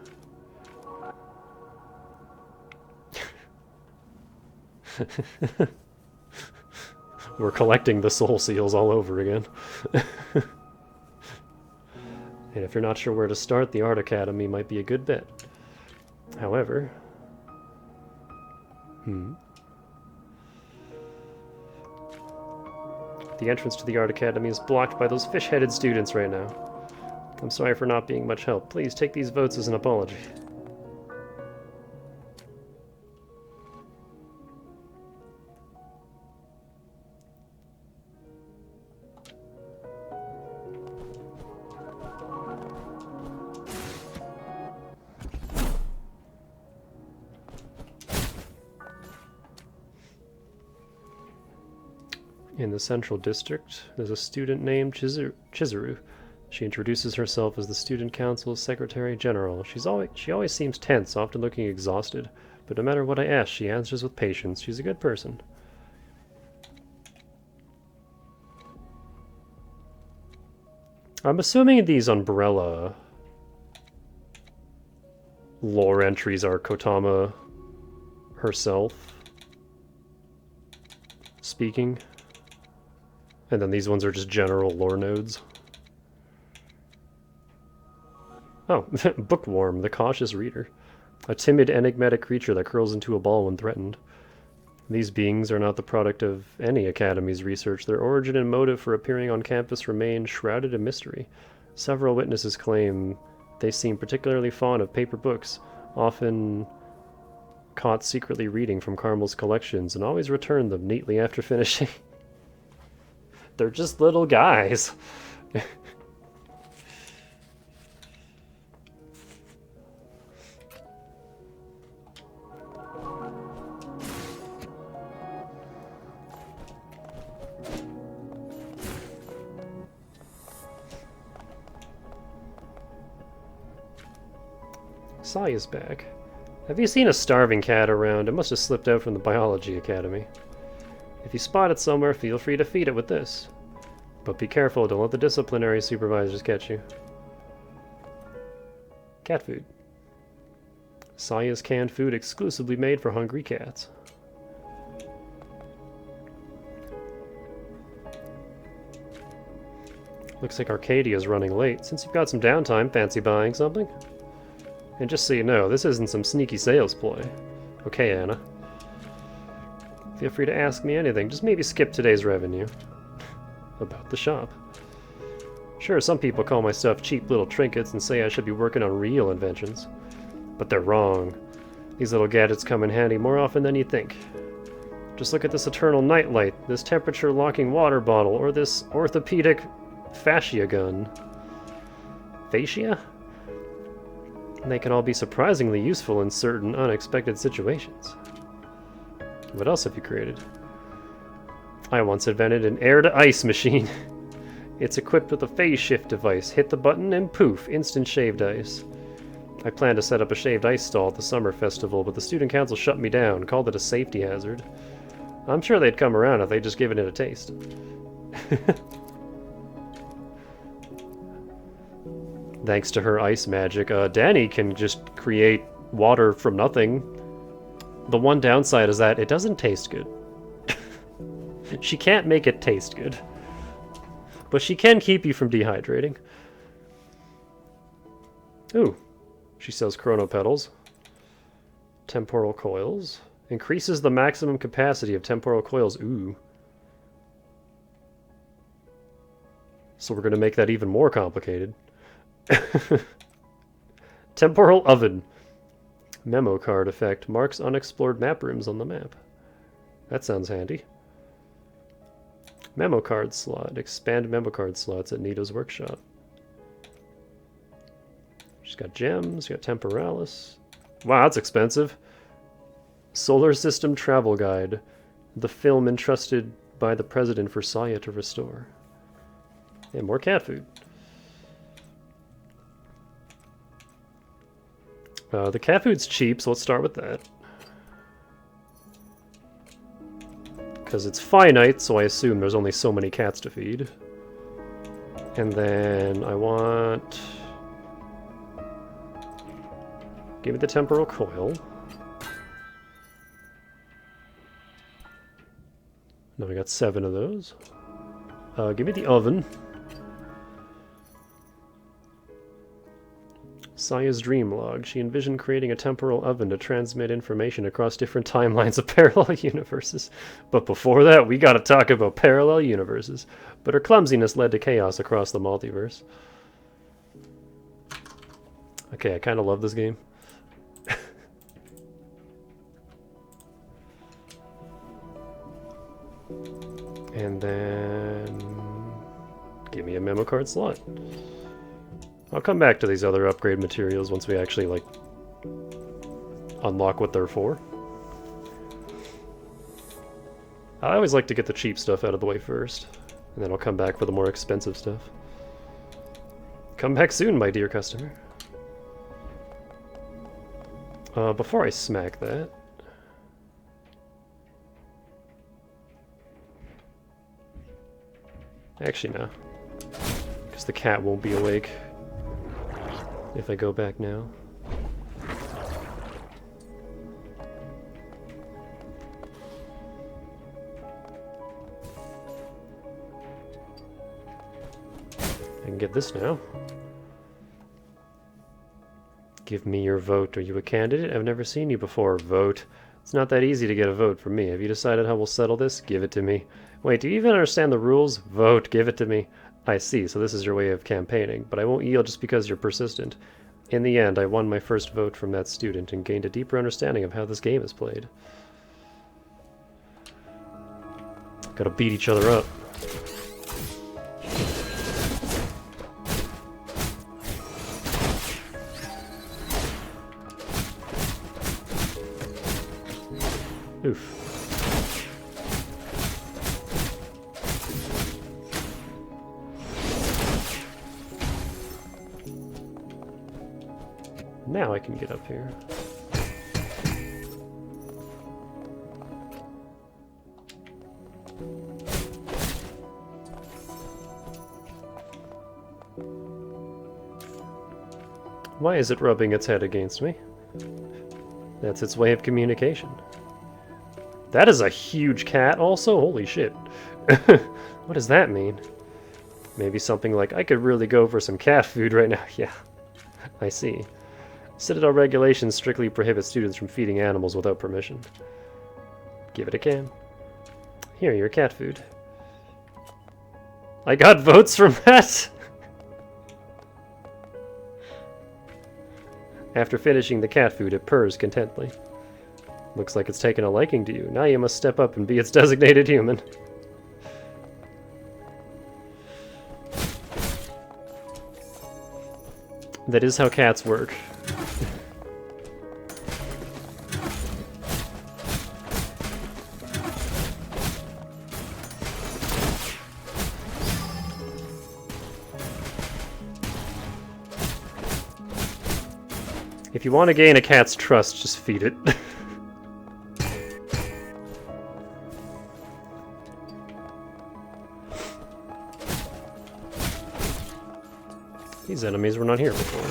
We're collecting the soul seals all over again. And if you're not sure where to start, the Art Academy might be a good bet. However... The entrance to the Art Academy is blocked by those fish-headed students right now. I'm sorry for not being much help. Please take these votes as an apology. In the Central District, there's a student named Chizuru. She introduces herself as the Student Council's Secretary General. She always seems tense, often looking exhausted, but no matter what I ask, she answers with patience. She's a good person. I'm assuming these Umbrella lore entries are Kotama herself speaking. And then these ones are just general lore nodes. Oh, Bookworm, the cautious reader. A timid, enigmatic creature that curls into a ball when threatened. These beings are not the product of any academy's research. Their origin and motive for appearing on campus remain shrouded in mystery. Several witnesses claim they seem particularly fond of paper books, often caught secretly reading from Carmel's collections, and always return them neatly after finishing. They're just little guys. Saya's back. Have you seen a starving cat around? It must have slipped out from the biology academy. If you spot it somewhere, feel free to feed it with this. But be careful, don't let the disciplinary supervisors catch you. Cat food. Saya's canned food exclusively made for hungry cats. Looks like Arcadia's running late. Since you've got some downtime, fancy buying something? And just so you know, this isn't some sneaky sales ploy. Okay, Anna. Feel free to ask me anything, just maybe skip today's revenue. About the shop. Sure, some people call my stuff cheap little trinkets and say I should be working on real inventions. But they're wrong. These little gadgets come in handy more often than you think. Just look at this eternal nightlight, this temperature-locking water bottle, or this orthopedic fascia gun. Fascia? They can all be surprisingly useful in certain unexpected situations. What else have you created? I once invented an air-to-ice machine. It's equipped with a phase shift device. Hit the button and poof, instant shaved ice. I planned to set up a shaved ice stall at the summer festival, but the student council shut me down, called it a safety hazard. I'm sure they'd come around if they'd just given it a taste. Thanks to her ice magic, Danny can just create water from nothing. The one downside is that it doesn't taste good. She can't make it taste good. But she can keep you from dehydrating. Ooh. She sells chrono pedals. Temporal coils. Increases the maximum capacity of temporal coils. Ooh. So we're going to make that even more complicated. Temporal oven. Memo card effect. Marks unexplored map rooms on the map. That sounds handy. Memo card slot. Expand memo card slots at Nito's workshop. She's got gems. She's got temporalis. Wow, that's expensive. Solar System Travel Guide. The film entrusted by the president for Saya to restore. And more cat food. The cat food's cheap, so let's start with that. Because it's finite, so I assume there's only so many cats to feed. And then I want... Give me the temporal coil. Now we got 7 of those. Give me the oven. Saya's dream log. She envisioned creating a temporal oven to transmit information across different timelines of parallel universes. But before that, we gotta talk about parallel universes. But her clumsiness led to chaos across the multiverse. Okay, I kinda love this game. And then... give me a memo card slot. I'll come back to these other upgrade materials once we actually, like, unlock what they're for. I always like to get the cheap stuff out of the way first, and then I'll come back for the more expensive stuff. Come back soon, my dear customer. Before I smack that... Actually, no. Because the cat won't be awake if I go back now. I can get this now. Give me your vote. Are you a candidate? I've never seen you before. Vote. It's not that easy to get a vote from me. Have you decided how we'll settle this? Give it to me. Wait, do you even understand the rules? Vote. Give it to me. I see, so this is your way of campaigning, but I won't yield just because you're persistent. In the end, I won my first vote from that student and gained a deeper understanding of how this game is played. Gotta beat each other up. Oof. now I can get up here. Why is it rubbing its head against me? That's its way of communication. That is a huge cat also? Holy shit. What does that mean? Maybe something like, I could really go for some cat food right now. Yeah, I see. Citadel regulations strictly prohibit students from feeding animals without permission. Give it a can. Here, your cat food. I got votes from that! After finishing the cat food, it purrs contently. Looks like it's taken a liking to you. Now you must step up and be its designated human. That is how cats work. If you want to gain a cat's trust, just feed it. These enemies were not here before.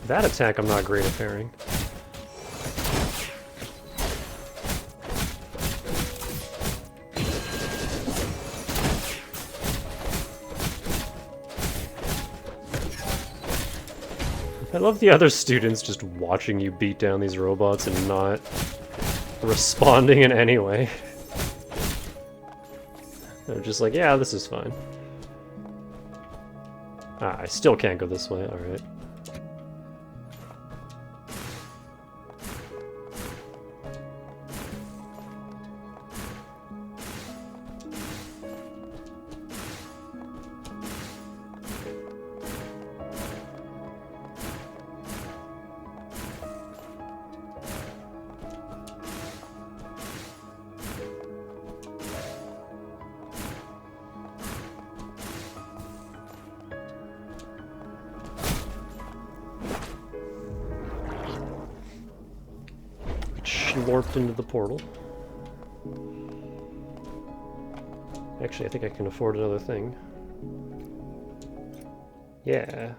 That attack I'm not great at parrying. I love the other students just watching you beat down these robots and not responding in any way. They're just like, yeah, this is fine. Ah, I still can't go this way, alright. Warped into the portal. Actually, I think I can afford another thing. Yeah.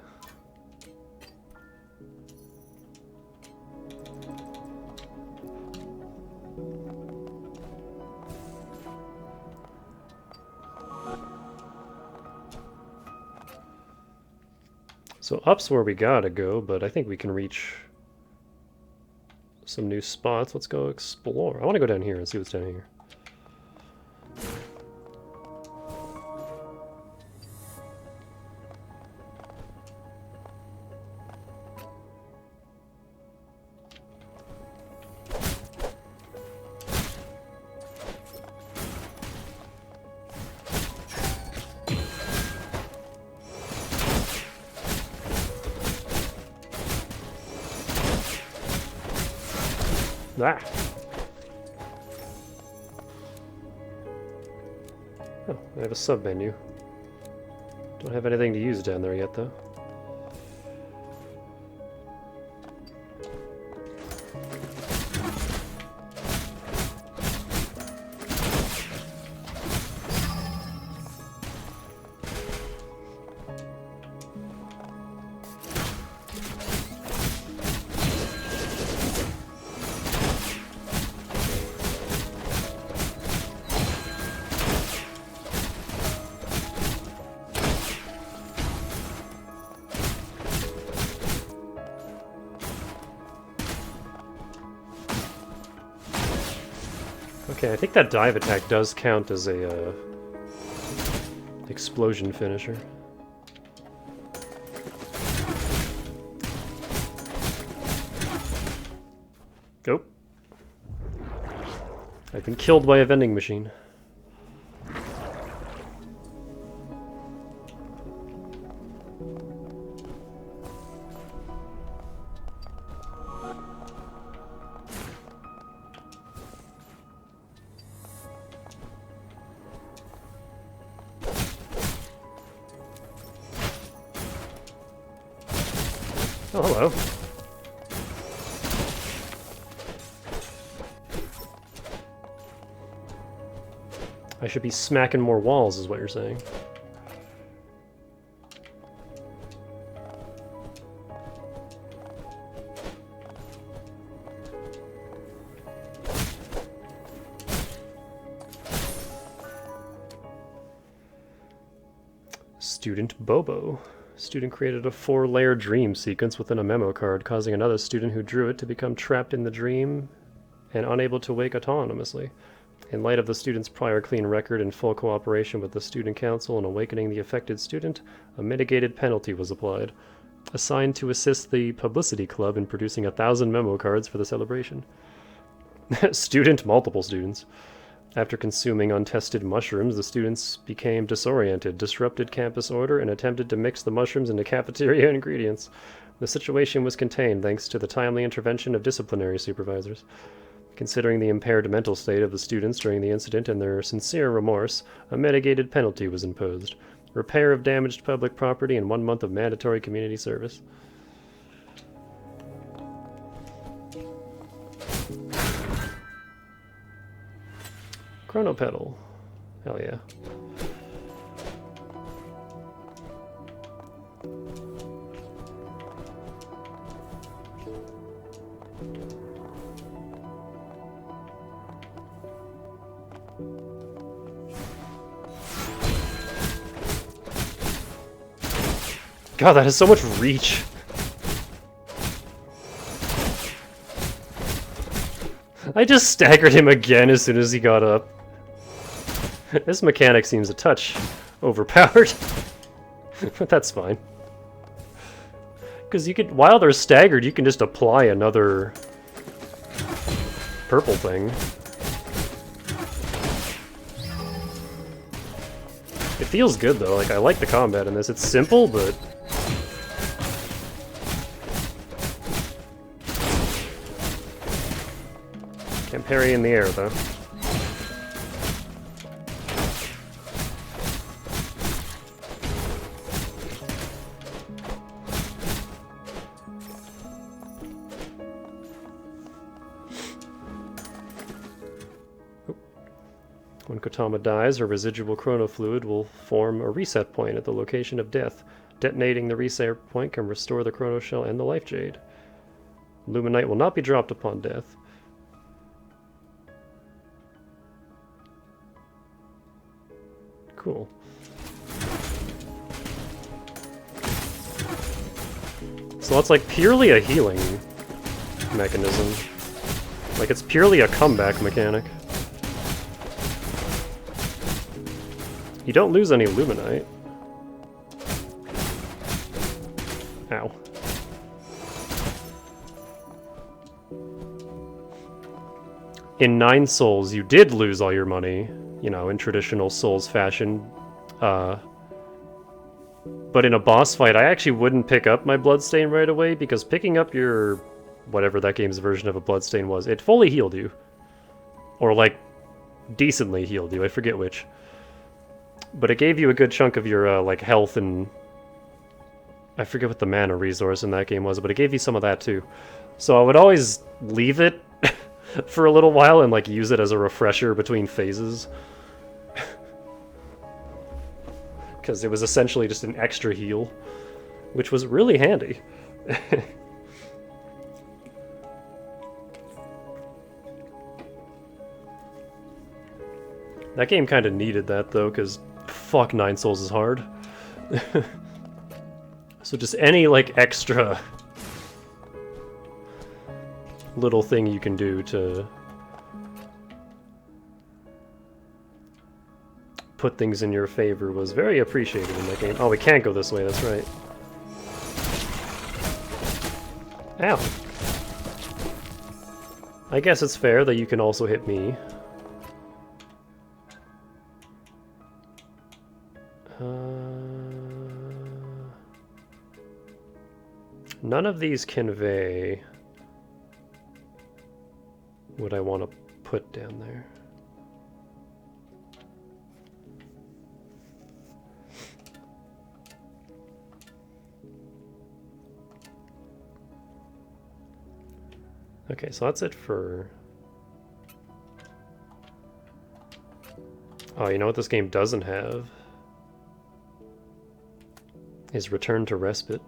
So up's where we gotta go, but I think we can reach some new spots. Let's go explore. I want to go down here and see what's down here. Ah! Oh, I have a sub-menu. Don't have anything to use down there yet, though. Okay, I think that dive attack does count as a explosion finisher. Oh. I've been killed by a vending machine. Oh, hello. I should be smacking more walls, is what you're saying. Student Bobo. Student created a 4-layer dream sequence within a memo card, causing another student who drew it to become trapped in the dream and unable to wake autonomously. In light of the student's prior clean record and full cooperation with the student council in awakening the affected student, a mitigated penalty was applied, assigned to assist the publicity club in producing 1,000 memo cards for the celebration. Multiple students. After consuming untested mushrooms, the students became disoriented, disrupted campus order, and attempted to mix the mushrooms into cafeteria ingredients. The situation was contained thanks to the timely intervention of disciplinary supervisors. Considering the impaired mental state of the students during the incident and their sincere remorse, a mitigated penalty was imposed. Repair of damaged public property and 1 month of mandatory community service. Chronopedal. Hell yeah. God, that has so much reach. I just staggered him again as soon as he got up. This mechanic seems a touch overpowered. But that's fine. Because you could, while they're staggered, you can just apply another purple thing. It feels good though, like I like the combat in this. It's simple, but can't parry in the air though. When Kotama dies, her residual chrono fluid will form a reset point at the location of death. Detonating the reset point can restore the chrono shell and the life jade. Luminite will not be dropped upon death. Cool. So that's like purely a healing mechanism. Like it's purely a comeback mechanic. You don't lose any Luminite. Ow. In 9 Souls, you did lose all your money, you know, in traditional Souls fashion. But in a boss fight, I actually wouldn't pick up my Bloodstain right away, because picking up your... whatever that game's version of a Bloodstain was, it fully healed you. Or, like, decently healed you, I forget which. But it gave you a good chunk of your, like, health and... I forget what the mana resource in that game was, but it gave you some of that, too. So I would always leave it for a little while and, like, use it as a refresher between phases. Because it was essentially just an extra heal, which was really handy. That game kind of needed that, though, because fuck, 9 Souls is hard. So just any, like, extra little thing you can do to put things in your favor was very appreciated in that game. Oh, we can't go this way, that's right. Ow. I guess it's fair that you can also hit me. None of these convey what I want to put down there. Okay, so that's it for... Oh, you know what this game doesn't have? Is Return to Respite.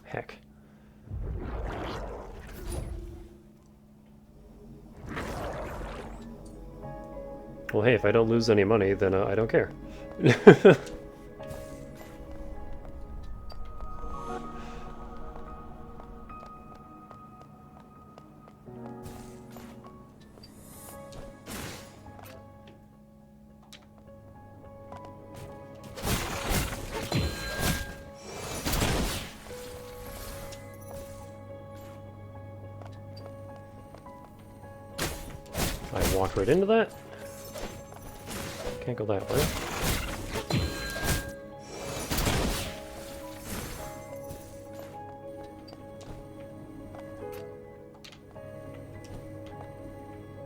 Heck. Well, hey, if I don't lose any money, then I don't care. I walk right into that. Can't go that way.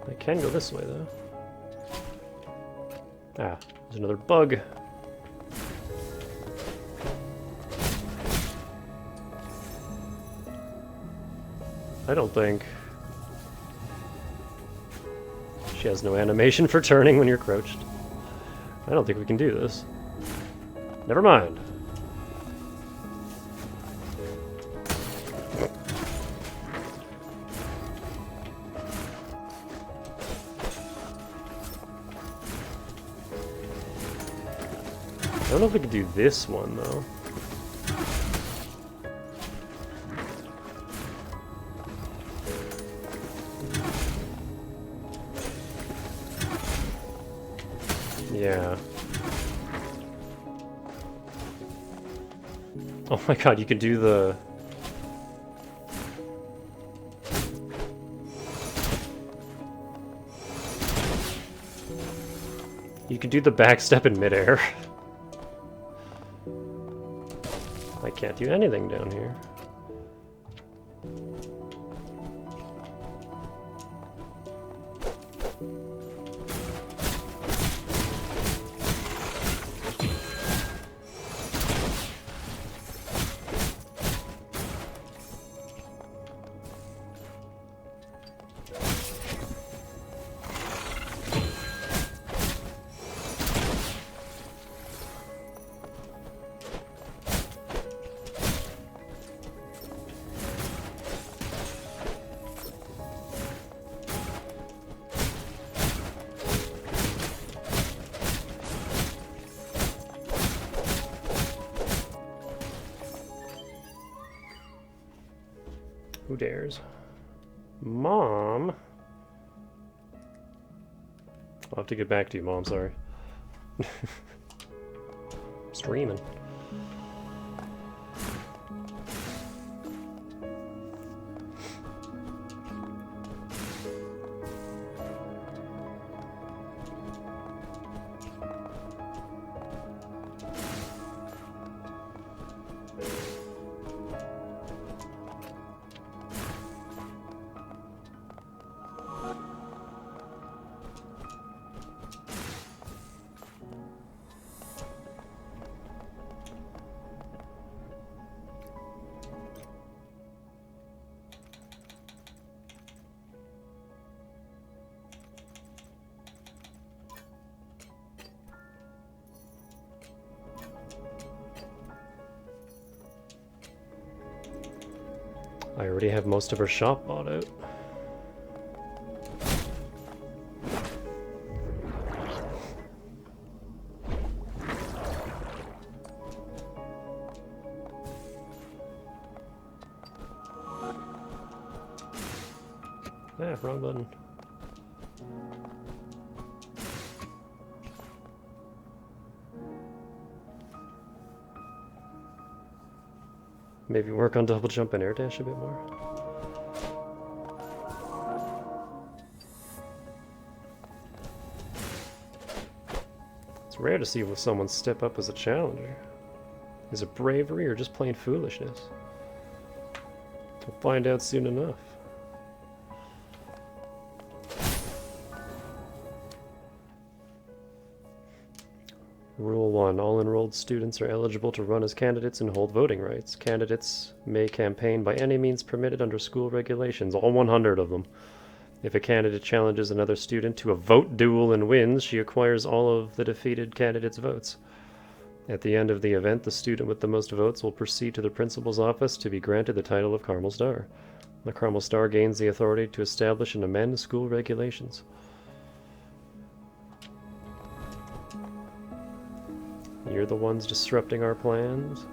I can go this way, though. Ah, there's another bug. I don't think... She has no animation for turning when you're crouched. I don't think we can do this. Never mind. I don't know if we could do this one, though. Yeah. Oh my god, you could do the... You could do the backstep in midair. I can't do anything down here. Who dares? Mom? I'll have to get back to you, Mom, sorry. Streaming. I already have most of her shop bought out. Ah, wrong button. Maybe work on double jump and air dash a bit more. It's rare to see someone step up as a challenger. Is it bravery or just plain foolishness? We'll find out soon enough. Rule 1. All enrolled students are eligible to run as candidates and hold voting rights. Candidates may campaign by any means permitted under school regulations, all 100 of them. If a candidate challenges another student to a vote duel and wins, she acquires all of the defeated candidate's votes. At the end of the event, the student with the most votes will proceed to the principal's office to be granted the title of Carmel Star. The Carmel Star gains the authority to establish and amend school regulations. You're the ones disrupting our plans.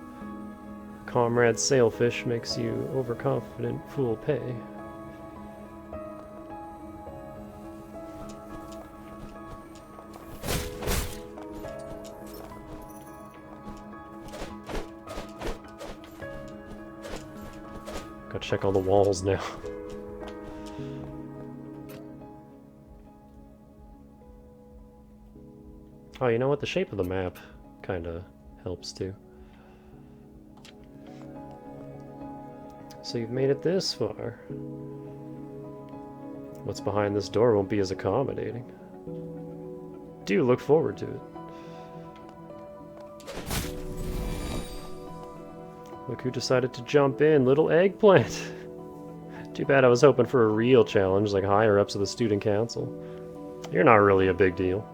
Comrade Sailfish makes you overconfident fool pay. Gotta check all the walls now. Oh, you know what? The shape of the map kind of helps too. So you've made it this far. What's behind this door won't be as accommodating. Do look forward to it. Look who decided to jump in, little eggplant. Too bad I was hoping for a real challenge like higher ups of the student council. You're not really a big deal.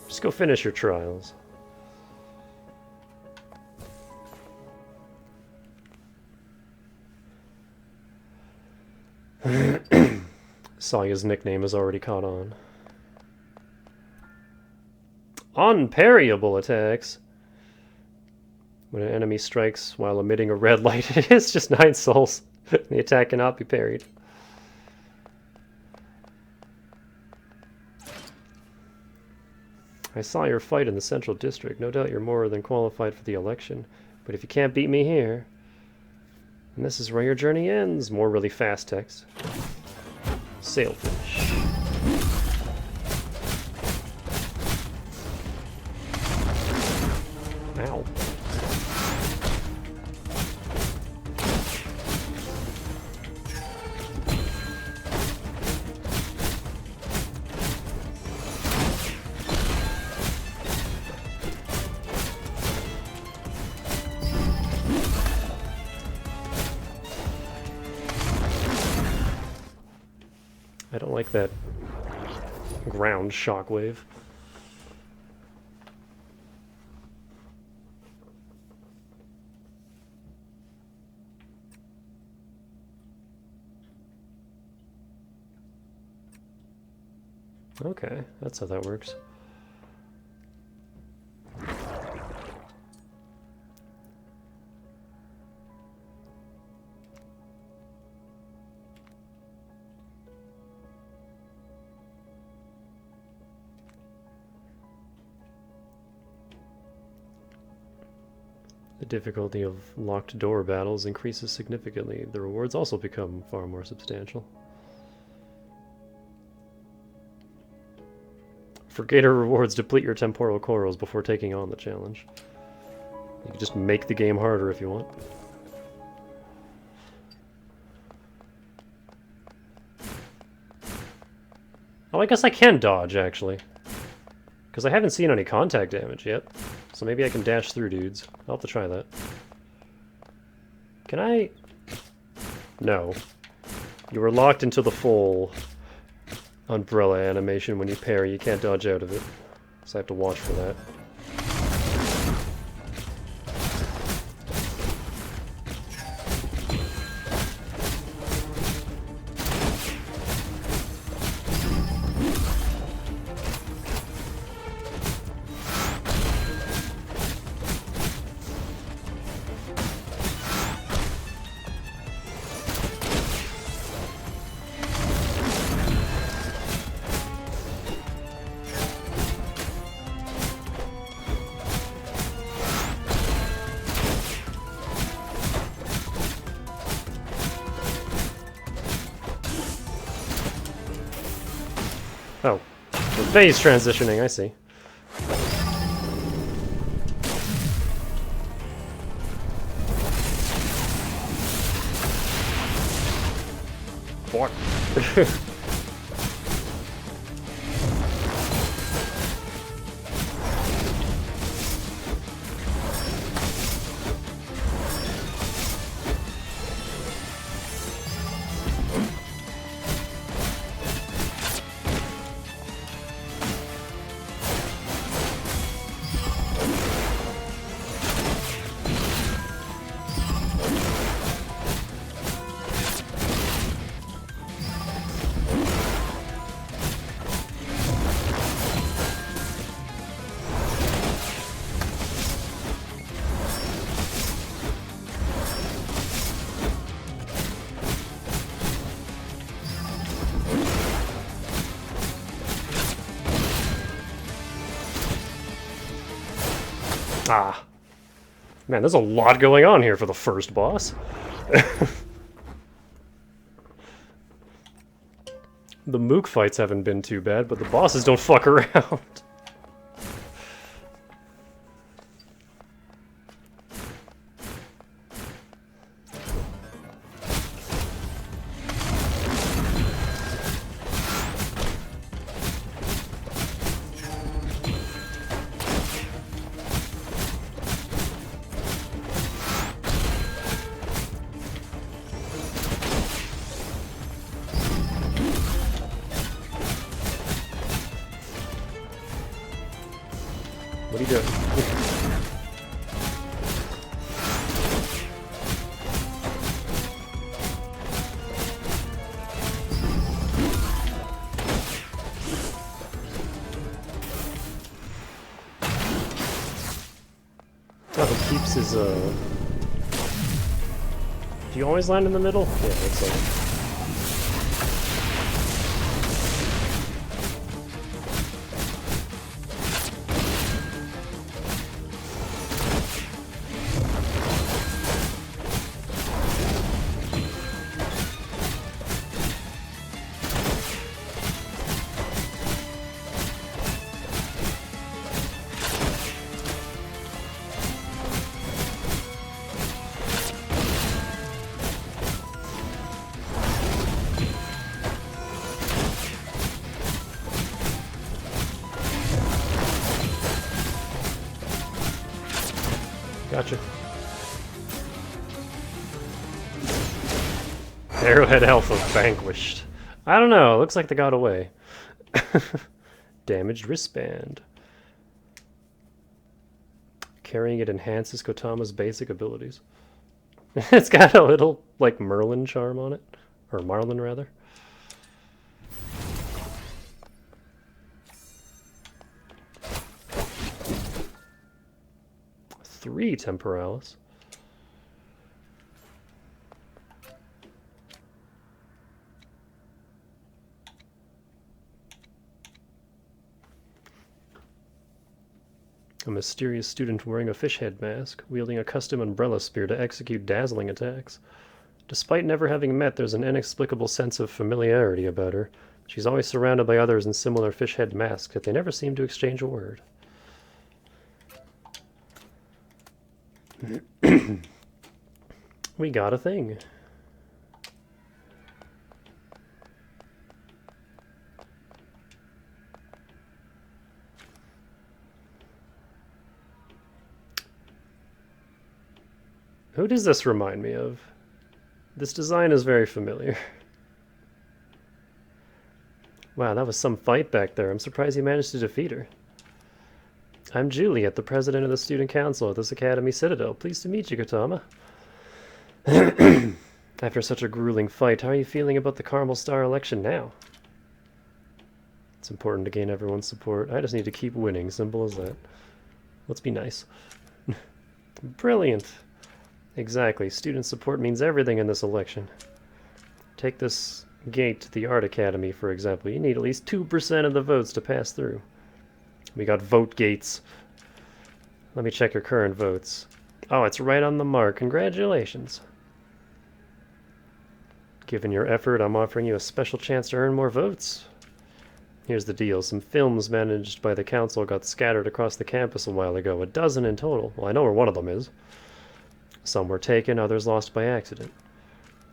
Just go finish your trials. Saya's nickname is already caught on. Unparryable attacks. When an enemy strikes while emitting a red light, it is just 9 souls. The attack cannot be parried. I saw your fight in the Central District. No doubt you're more than qualified for the election. But if you can't beat me here... And this is where your journey ends. More really fast text. Sailfish. Ow. I don't like that ground shockwave. Okay, that's how that works. The difficulty of locked door battles increases significantly. The rewards also become far more substantial. For Gator rewards, deplete your temporal corals before taking on the challenge. You can just make the game harder if you want. Oh, I guess I can dodge, actually. Because I haven't seen any contact damage yet. So maybe I can dash through dudes. I'll have to try that. Can I? No. You were locked into the full umbrella animation when you parry. You can't dodge out of it. So I have to watch for that. Oh, the phase transitioning, I see. Fuck. Ah. Man, there's a lot going on here for the first boss. The mook fights haven't been too bad, but the bosses don't fuck around. What are you doing? Oh, he keeps his, Do you always land in the middle? Yeah, looks like it. Gotcha. Arrowhead Alpha vanquished. I don't know, looks like they got away. Damaged wristband. Carrying it enhances Kotama's basic abilities. It's got a little, like, Merlin charm on it. Or Marlin, rather. Three temporalis. A mysterious student wearing a fish head mask, wielding a custom umbrella spear to execute dazzling attacks. Despite never having met, there's an inexplicable sense of familiarity about her. She's always surrounded by others in similar fish head masks, yet they never seem to exchange a word. We got a thing. Who does this remind me of? This design is very familiar. Wow, that was some fight back there. I'm surprised you managed to defeat her. I'm Juliet, the president of the student council at this academy Citadel. Pleased to meet you, Kotama. After such a grueling fight, how are you feeling about the Carmel Star election now? It's important to gain everyone's support. I just need to keep winning, simple as that. Let's be nice. Brilliant. Exactly. Student support means everything in this election. Take this gate to the Art Academy, for example. You need at least 2% of the votes to pass through. We got vote gates. Let me check your current votes. Oh, it's right on the mark. Congratulations. Given your effort, I'm offering you a special chance to earn more votes. Here's the deal. Some films managed by the council got scattered across the campus a while ago. A dozen in total. Well, I know where one of them is. Some were taken, others lost by accident.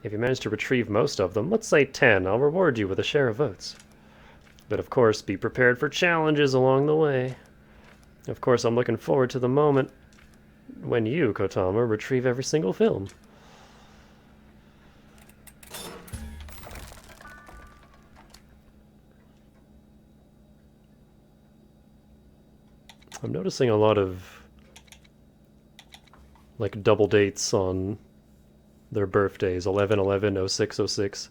If you manage to retrieve most of them, let's say 10, I'll reward you with a share of votes. But of course, be prepared for challenges along the way. Of course, I'm looking forward to the moment when you, Kotama, retrieve every single film. I'm noticing a lot of like double dates on their birthdays, 11/11/06/06.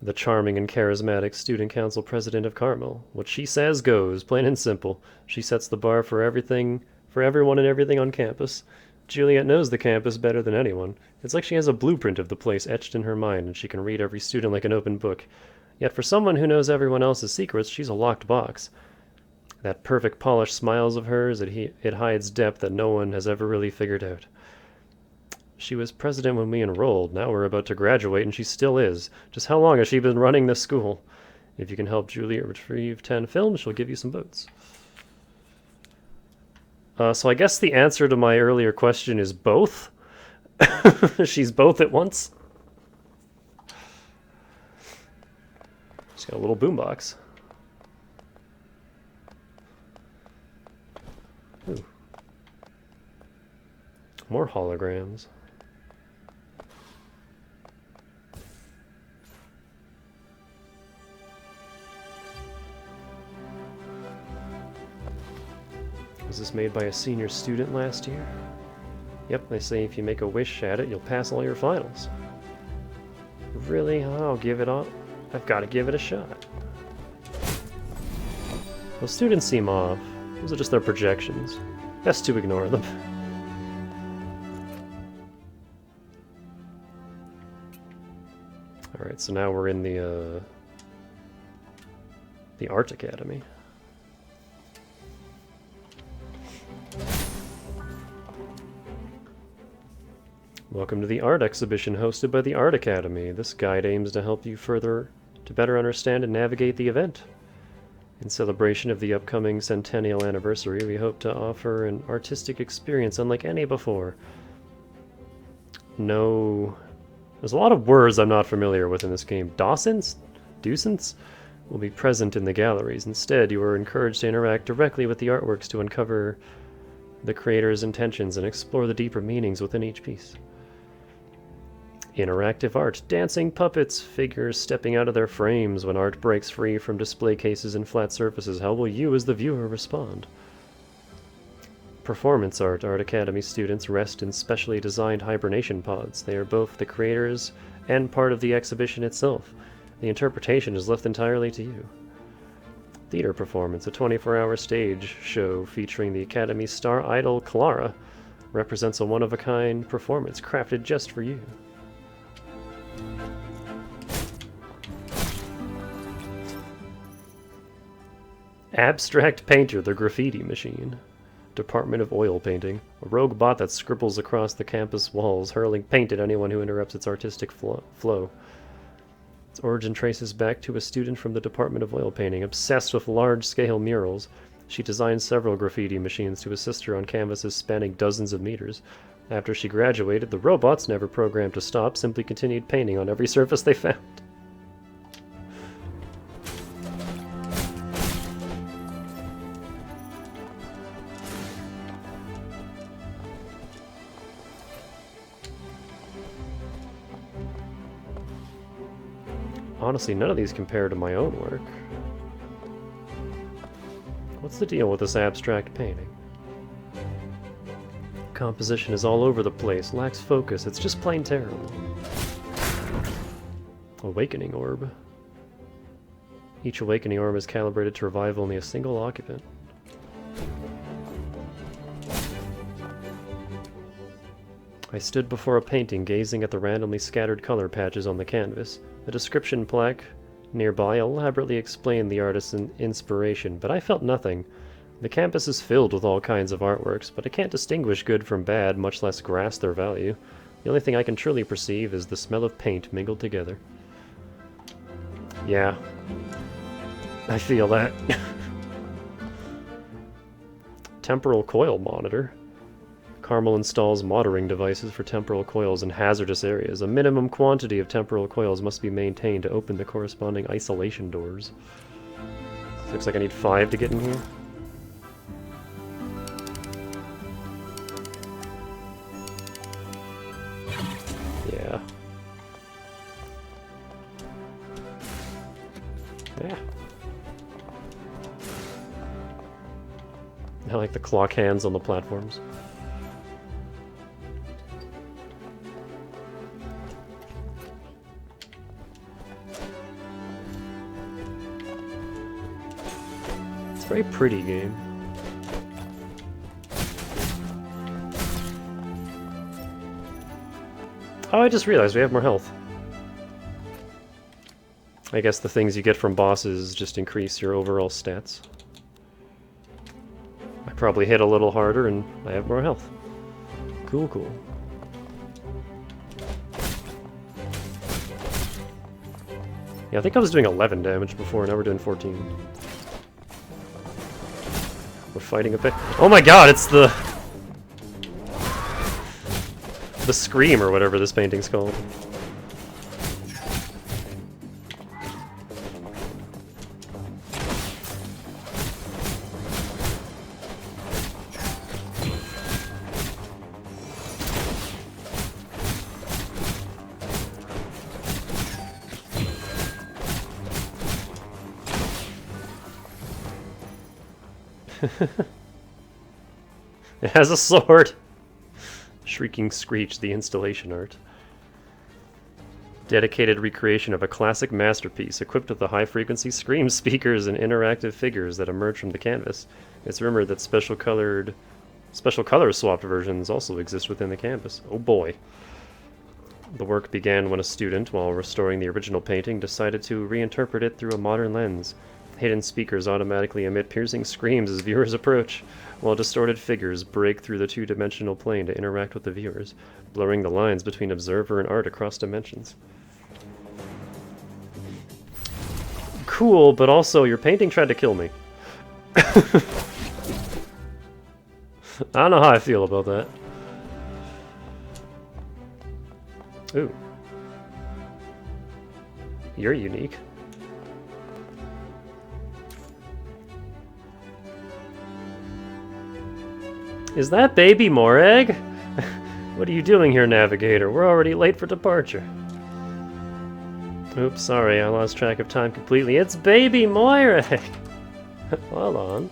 The charming and charismatic student council president of Carmel. What she says goes, plain and simple. She sets the bar for everything, for everyone and everything on campus. Juliet knows the campus better than anyone. It's like she has a blueprint of the place etched in her mind, and she can read every student like an open book. Yet for someone who knows everyone else's secrets, she's a locked box. That perfect polished smiles of hers, it hides depth that no one has ever really figured out. She was president when we enrolled. Now we're about to graduate, and she still is. Just how long has she been running this school? If you can help Juliet retrieve 10 films, she'll give you some votes. So I guess the answer to my earlier question is both. She's both at once. She's got a little boombox. Ooh. More holograms. Was this made by a senior student last year? Yep, they say if you make a wish at it, you'll pass all your finals. Really? I'll give it all. I've got to give it a shot. Those students seem off. Those are just their projections. Best to ignore them. Alright, so now we're in the Art Academy. Welcome to the art exhibition hosted by the Art Academy. This guide aims to help you better understand and navigate the event. In celebration of the upcoming centennial anniversary, we hope to offer an artistic experience unlike any before. No... There's a lot of words I'm not familiar with in this game. Docents will be present in the galleries. Instead, you are encouraged to interact directly with the artworks to uncover the creator's intentions and explore the deeper meanings within each piece. Interactive art, dancing puppets, figures stepping out of their frames when art breaks free from display cases and flat surfaces. How will you as the viewer respond? Performance art. Art Academy students rest in specially designed hibernation pods. They are both the creators and part of the exhibition itself. The interpretation is left entirely to you. Theater performance. A 24-hour stage show featuring the Academy's star idol, Clara, represents a one-of-a-kind performance crafted just for you. Abstract Painter, the Graffiti Machine. Department of Oil Painting. A rogue bot that scribbles across the campus walls, hurling paint at anyone who interrupts its artistic flow. Its origin traces back to a student from the Department of Oil Painting, obsessed with large-scale murals. She designed several graffiti machines to assist her on canvases spanning dozens of meters. After she graduated, the robots, never programmed to stop, simply continued painting on every surface they found. Honestly, none of these compare to my own work. What's the deal with this abstract painting? Composition is all over the place, lacks focus, it's just plain terrible. Awakening Orb. Each Awakening Orb is calibrated to revive only a single occupant. I stood before a painting, gazing at the randomly scattered color patches on the canvas. A description plaque nearby elaborately explained the artist's inspiration, but I felt nothing. The campus is filled with all kinds of artworks, but I can't distinguish good from bad, much less grasp their value. The only thing I can truly perceive is the smell of paint mingled together. Yeah. I feel that. Temporal coil monitor. Carmel installs monitoring devices for temporal coils in hazardous areas. A minimum quantity of temporal coils must be maintained to open the corresponding isolation doors. Looks like I need 5 to get in here. Yeah. Yeah. I like the clock hands on the platforms. It's a very pretty game. Oh, I just realized we have more health. I guess the things you get from bosses just increase your overall stats. I probably hit a little harder and I have more health. Cool, cool. Yeah, I think I was doing 11 damage before, now we're doing 14. We're fighting a bit. Oh my god, it's the Scream or whatever this painting's called. It has a sword! Shrieking Screech, the installation art. Dedicated recreation of a classic masterpiece equipped with the high-frequency scream speakers and interactive figures that emerge from the canvas. It's rumored that special color swapped versions also exist within the canvas. Oh boy. The work began when a student, while restoring the original painting, decided to reinterpret it through a modern lens. Hidden speakers automatically emit piercing screams as viewers approach, while distorted figures break through the two-dimensional plane to interact with the viewers, blurring the lines between observer and art across dimensions. Cool, but also your painting tried to kill me. I don't know how I feel about that. Ooh. You're unique. Is that baby Morag? What are you doing here, Navigator? We're already late for departure. Oops, sorry, I lost track of time completely. It's baby Morag! Hold on.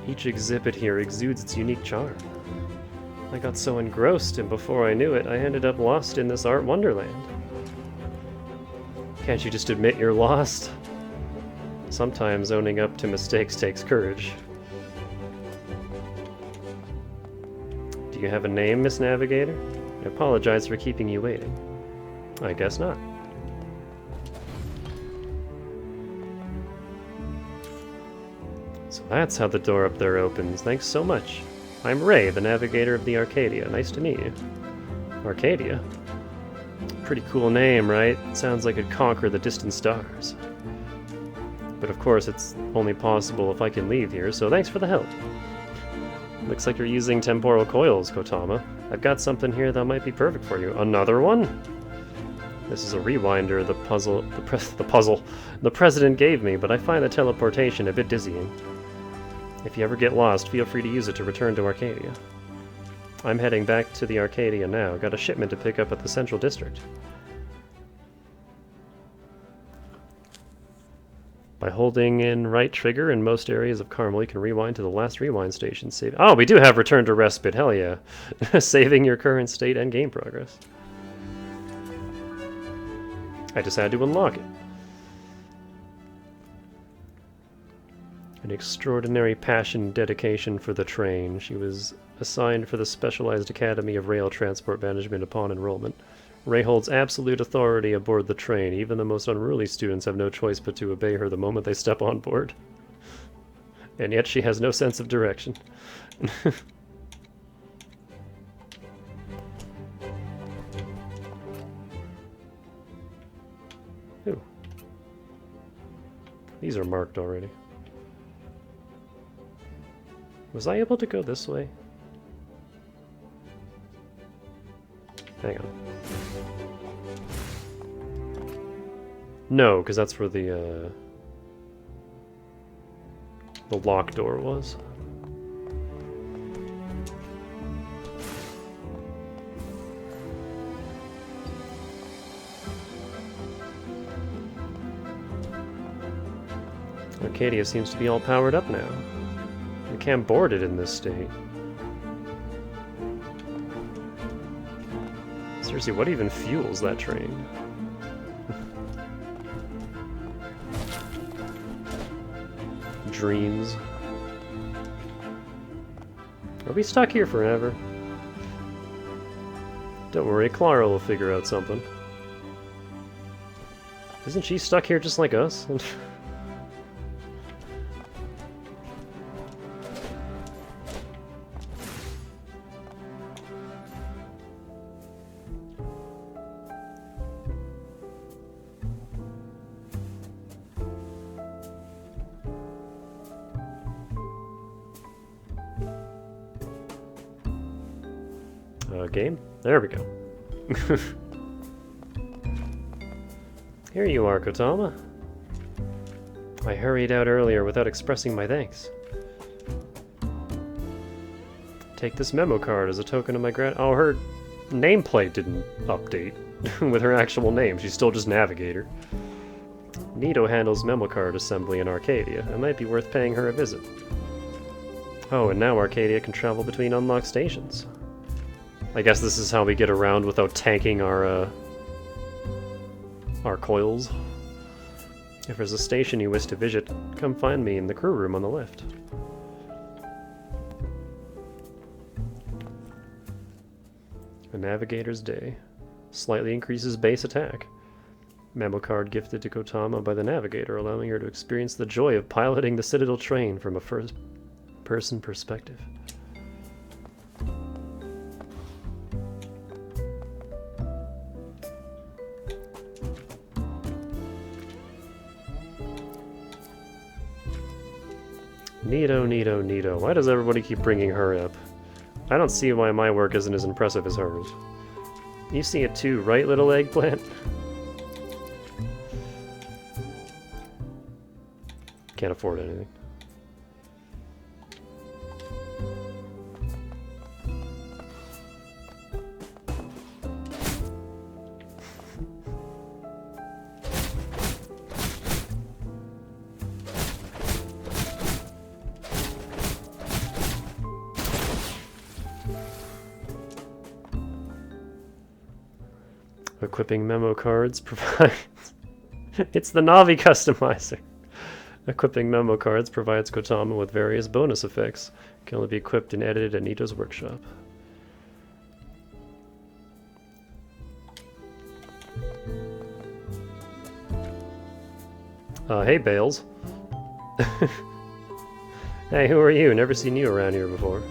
Each exhibit here exudes its unique charm. I got so engrossed, and before I knew it, I ended up lost in this art wonderland. Can't you just admit you're lost? Sometimes owning up to mistakes takes courage. Do you have a name, Miss Navigator? I apologize for keeping you waiting. I guess not. So that's how the door up there opens. Thanks so much. I'm Ray, the navigator of the Arcadia. Nice to meet you. Arcadia? Pretty cool name, right? Sounds like it'd conquer the distant stars. But of course, it's only possible if I can leave here, so thanks for the help. Looks like you're using temporal coils, Kotama. I've got something here that might be perfect for you. Another one? This is a rewinder the president gave me, but I find the teleportation a bit dizzying. If you ever get lost, feel free to use it to return to Arcadia. I'm heading back to the Arcadia now. Got a shipment to pick up at the Central District. By holding in right trigger in most areas of Carmel, you can rewind to the last rewind station. Oh, we do have Return to Respite. Hell yeah. Saving your current state and game progress. I just had to unlock it. An extraordinary passion and dedication for the train. She was assigned for the Specialized Academy of Rail Transport Management upon enrollment. Ray holds absolute authority aboard the train. Even the most unruly students have no choice but to obey her the moment they step on board. And yet she has no sense of direction. Ooh. These are marked already. Was I able to go this way? Hang on. No, because that's where the lock door was. Arcadia seems to be all powered up now. We can't board it in this state. Seriously, what even fuels that train? Dreams. Are we stuck here forever? Don't worry, Clara will figure out something. Isn't she stuck here just like us? Game? There we go. Here you are, Kotama. I hurried out earlier without expressing my thanks. Take this memo card as a token of my Oh, her nameplate didn't update with her actual name. She's still just Navigator. Nito handles memo card assembly in Arcadia. It might be worth paying her a visit. Oh, and now Arcadia can travel between unlocked stations. I guess this is how we get around without tanking our coils. If there's a station you wish to visit, come find me in the crew room on the left. A Navigator's Day. Slightly increases base attack. Memo card gifted to Kotama by the Navigator, allowing her to experience the joy of piloting the Citadel train from a first-person perspective. Nito, Nito, Nito. Why does everybody keep bringing her up? I don't see why my work isn't as impressive as hers. You see it too, right, little eggplant? Can't afford anything. Equipping memo cards provides... It's the Navi customizer! Equipping memo cards provides Kotama with various bonus effects. Can only be equipped and edited at Nito's workshop. Hey, Bales. Hey, who are you? Never seen you around here before.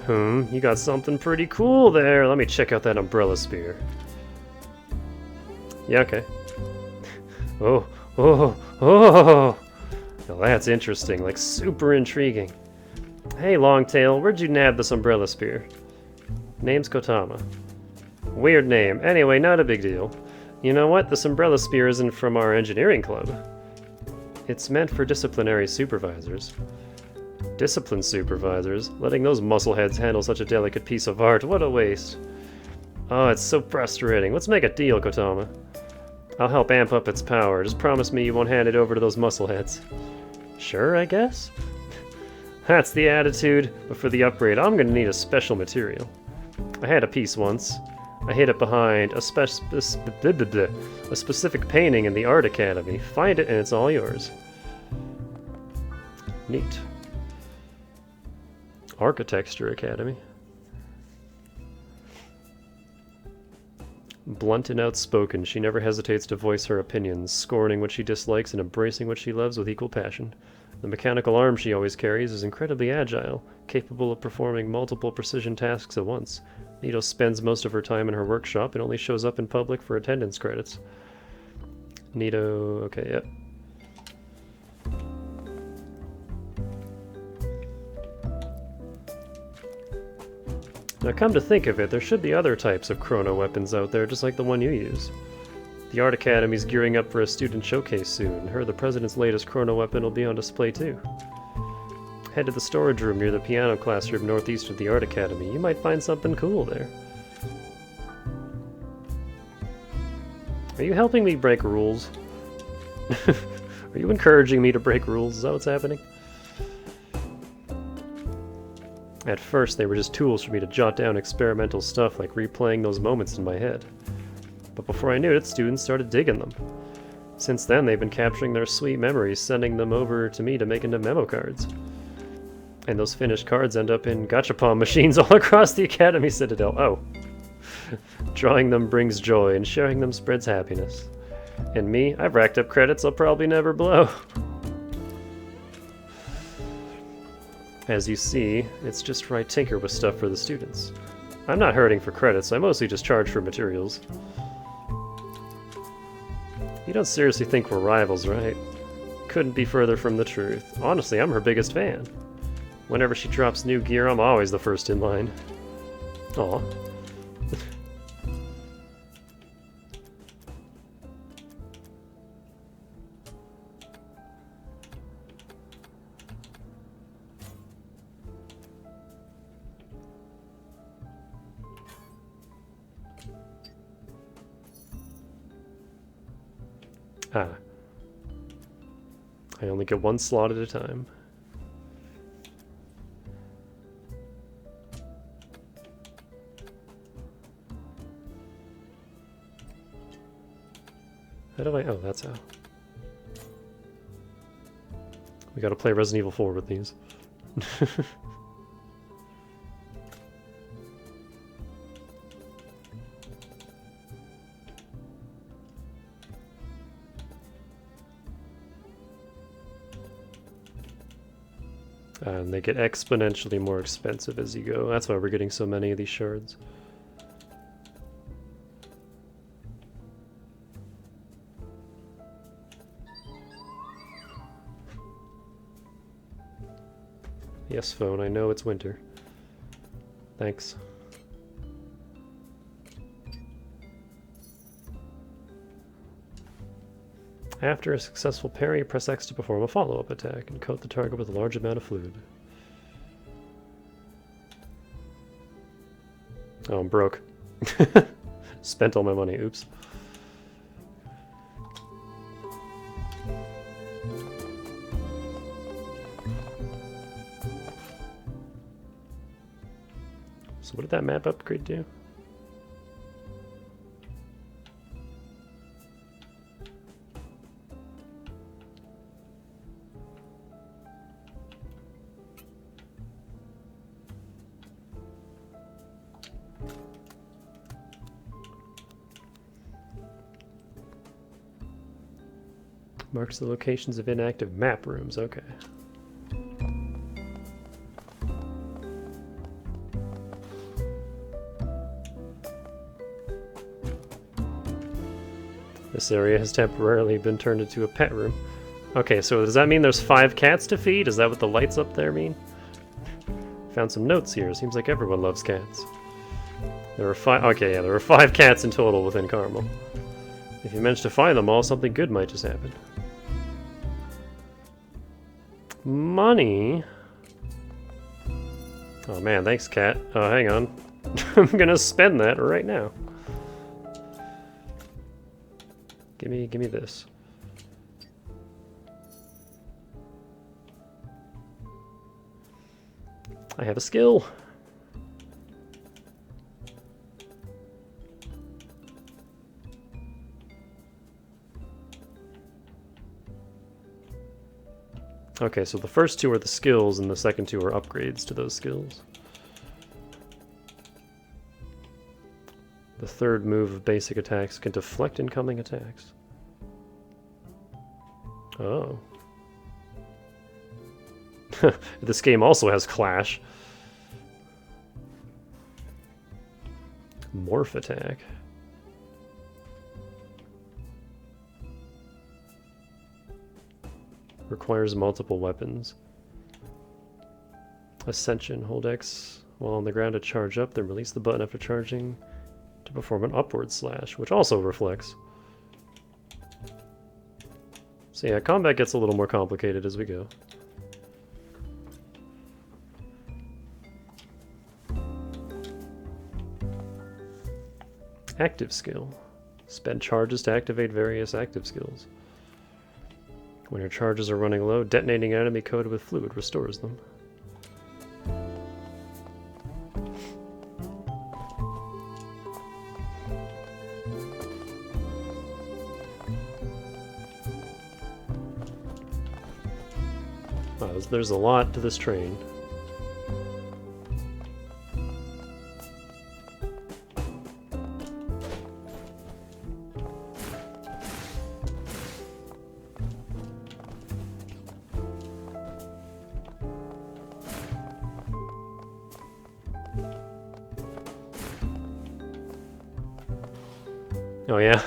You got something pretty cool there. Let me check out that umbrella spear. Yeah, okay. Oh. Well, that's interesting. Like, super intriguing. Hey, Longtail, where'd you nab this umbrella spear? Name's Kotama. Weird name. Anyway, not a big deal. You know what? This umbrella spear isn't from our engineering club. It's meant for disciplinary supervisors. Discipline supervisors? Letting those muscleheads handle such a delicate piece of art, what a waste. Oh, it's so frustrating. Let's make a deal, Kotama. I'll help amp up its power. Just promise me you won't hand it over to those muscleheads. Sure, I guess? That's the attitude, but for the upgrade, I'm gonna need a special material. I had a piece once. I hid it behind a specific painting in the Art Academy. Find it and it's all yours. Neat. Architecture Academy. Blunt and outspoken, she never hesitates to voice her opinions, scorning what she dislikes and embracing what she loves with equal passion. The mechanical arm she always carries is incredibly agile, capable of performing multiple precision tasks at once. Nito spends most of her time in her workshop and only shows up in public for attendance credits. Nito... okay, yep. Now come to think of it, there should be other types of chrono weapons out there just like the one you use. The Art Academy's gearing up for a student showcase soon. Heard the president's latest chrono weapon will be on display too. Head to the storage room near the piano classroom northeast of the Art Academy. You might find something cool there. Are you helping me break rules? Are you encouraging me to break rules? Is that what's happening? At first, they were just tools for me to jot down experimental stuff like replaying those moments in my head. But before I knew it, students started digging them. Since then, they've been capturing their sweet memories, sending them over to me to make into memo cards. And those finished cards end up in gachapon machines all across the Academy Citadel. Oh. Drawing them brings joy, and sharing them spreads happiness. And me, I've racked up credits I'll probably never blow. As you see, it's just where I tinker with stuff for the students. I'm not hurting for credits, I mostly just charge for materials. You don't seriously think we're rivals, right? Couldn't be further from the truth. Honestly, I'm her biggest fan. Whenever she drops new gear, I'm always the first in line. Aw. Ah. I only get one slot at a time. How do I... oh, that's how. We gotta play Resident Evil 4 with these. And they get exponentially more expensive as you go. That's why we're getting so many of these shards. Yes, phone, I know it's winter. Thanks. After a successful parry, press X to perform a follow-up attack and coat the target with a large amount of fluid. Oh, I'm broke. Spent all my money, oops. So what did that map upgrade do? Marks the locations of inactive map rooms, okay. This area has temporarily been turned into a pet room. Okay, so does that mean there's 5 cats to feed? Is that what the lights up there mean? Found some notes here. Seems like everyone loves cats. There were 5... okay, yeah, there were 5 cats in total within Carmel. If you manage to find them all, something good might just happen. Money? Oh man, thanks, cat. Oh, hang on. I'm gonna spend that right now. Give me this. I have a skill. Okay, so the first 2 are the skills, and the second 2 are upgrades to those skills. The third move of basic attacks can deflect incoming attacks. Oh. This game also has Clash. Morph attack. Requires multiple weapons. Ascension. Hold X while on the ground to charge up, then release the button after charging to perform an upward slash, which also reflects. So yeah, combat gets a little more complicated as we go. Active skill. Spend charges to activate various active skills. When your charges are running low, detonating an enemy coated with fluid restores them. Wow, there's a lot to this train. Oh yeah.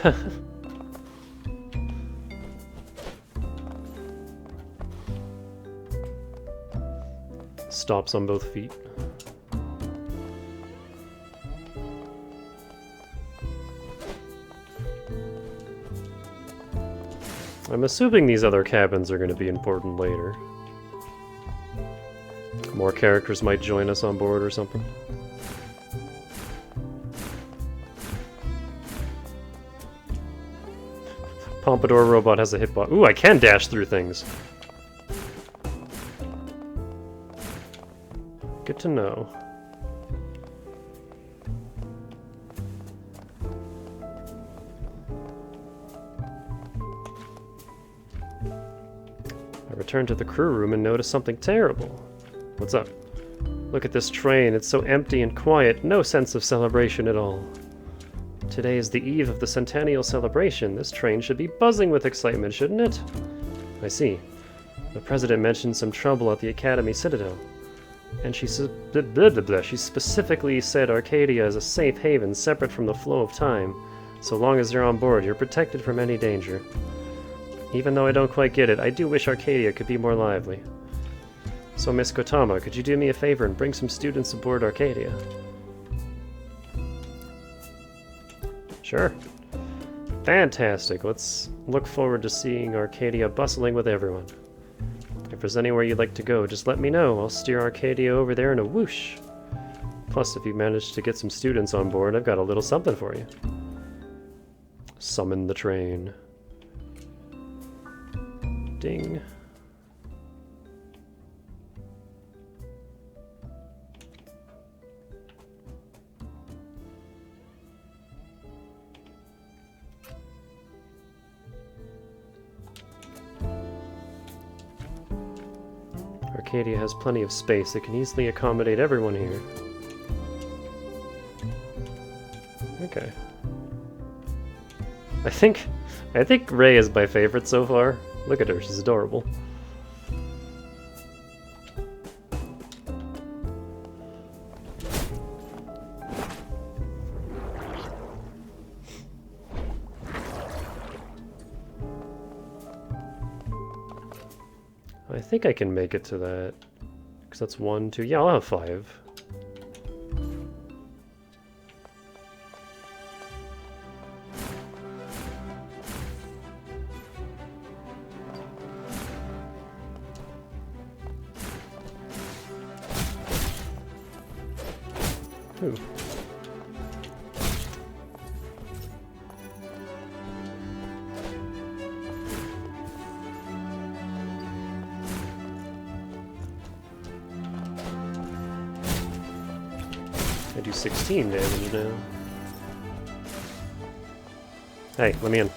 Stops on both feet. I'm assuming these other cabins are going to be important later. More characters might join us on board or something. Pompadour robot has a hitbox. Ooh, I can dash through things. Good to know. I return to the crew room and notice something terrible. What's up? Look at this train. It's so empty and quiet. No sense of celebration at all. Today is the eve of the centennial celebration. This train should be buzzing with excitement, shouldn't it? I see. The president mentioned some trouble at the Academy Citadel. And she specifically said Arcadia is a safe haven separate from the flow of time. So long as you're on board, you're protected from any danger. Even though I don't quite get it, I do wish Arcadia could be more lively. So Miss Kotama, could you do me a favor and bring some students aboard Arcadia? Sure. Fantastic. Let's look forward to seeing Arcadia bustling with everyone. If there's anywhere you'd like to go, just let me know. I'll steer Arcadia over there in a whoosh. Plus, if you manage to get some students on board, I've got a little something for you. Summon the train. Ding. Arcadia has plenty of space. It can easily accommodate everyone here. Okay. I think Rei is my favorite so far. Look at her, she's adorable. I think I can make it to that. Because that's 1, 2... Yeah, I'll have 5. Ooh. I do 16 damage now. Hey, let me in.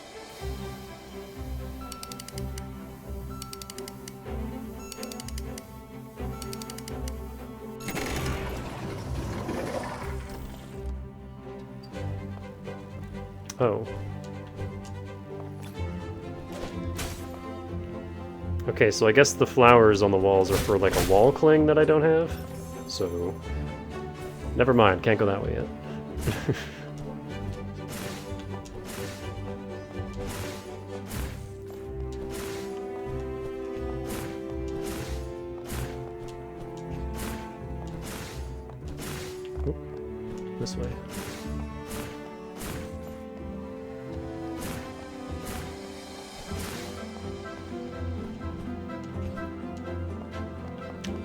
Oh. Okay, so I guess the flowers on the walls are for like a wall cling that I don't have. So, never mind, can't go that way yet. Oop, this way.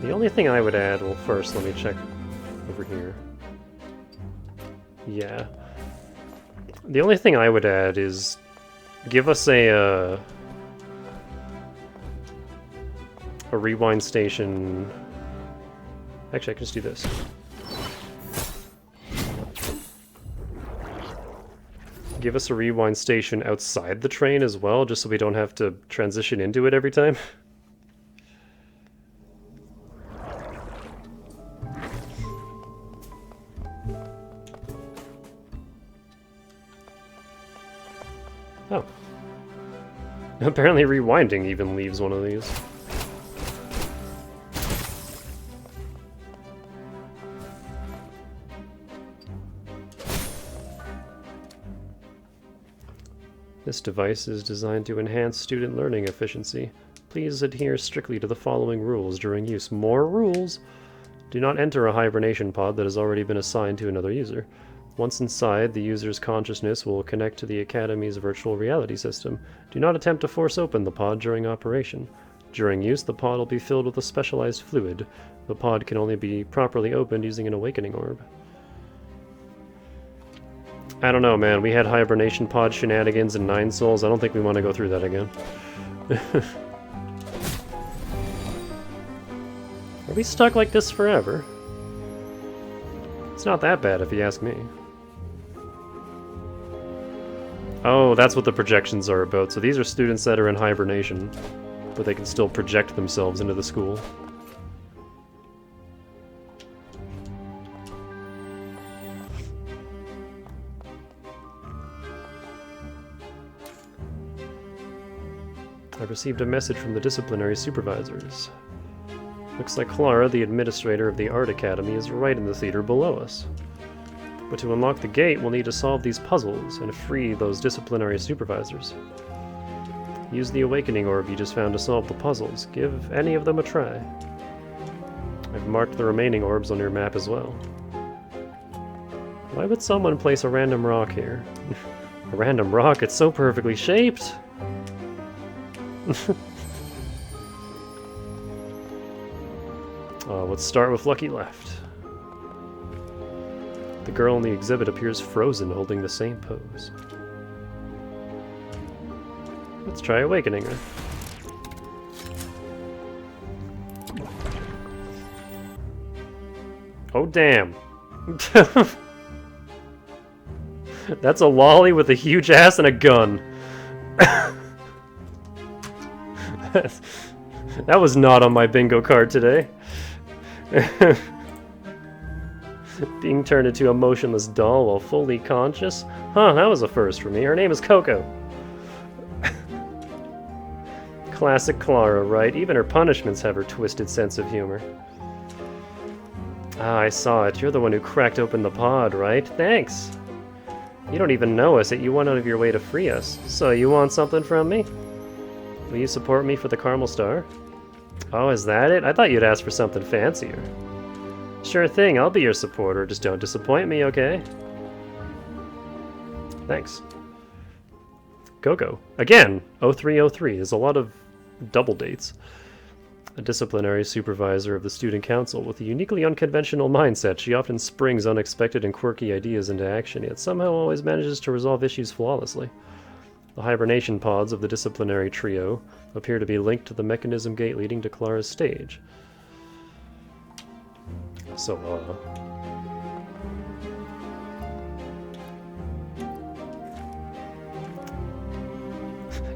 The only thing I would add, well, first let me check over here. Yeah. The only thing I would add is give us a rewind station. Actually, I can just do this. Give us a rewind station outside the train as well, just so we don't have to transition into it every time. Oh. Apparently rewinding even leaves one of these. This device is designed to enhance student learning efficiency. Please adhere strictly to the following rules during use. More rules! Do not enter a hibernation pod that has already been assigned to another user. Once inside, the user's consciousness will connect to the Academy's virtual reality system. Do not attempt to force open the pod during operation. During use, the pod will be filled with a specialized fluid. The pod can only be properly opened using an awakening orb. I don't know, man. We had hibernation pod shenanigans in 9 Souls. I don't think we want to go through that again. Are we stuck like this forever? It's not that bad if you ask me. Oh, that's what the projections are about. So these are students that are in hibernation, but they can still project themselves into the school. I received a message from the disciplinary supervisors. Looks like Clara, the administrator of the Art Academy, is right in the theater below us. But to unlock the gate, we'll need to solve these puzzles and free those disciplinary supervisors. Use the awakening orb you just found to solve the puzzles. Give any of them a try. I've marked the remaining orbs on your map as well. Why would someone place a random rock here? A random rock? It's so perfectly shaped! Let's start with Lucky Left. The girl in the exhibit appears frozen, holding the same pose. Let's try awakening her. Oh, damn. That's a lolly with a huge ass and a gun. That was not on my bingo card today. Being turned into a motionless doll while fully conscious? Huh, that was a first for me. Her name is Coco. Classic Clara, right? Even her punishments have her twisted sense of humor. Ah, I saw it. You're the one who cracked open the pod, right? Thanks. You don't even know us, yet you went out of your way to free us. So you want something from me? Will you support me for the Carmel Star? Oh, is that it? I thought you'd ask for something fancier. Sure thing, I'll be your supporter. Just don't disappoint me, okay? Thanks. Coco. Again! 0303. There's a lot of double dates. A disciplinary supervisor of the student council with a uniquely unconventional mindset. She often springs unexpected and quirky ideas into action, yet somehow always manages to resolve issues flawlessly. The hibernation pods of the disciplinary trio appear to be linked to the mechanism gate leading to Clara's stage. So,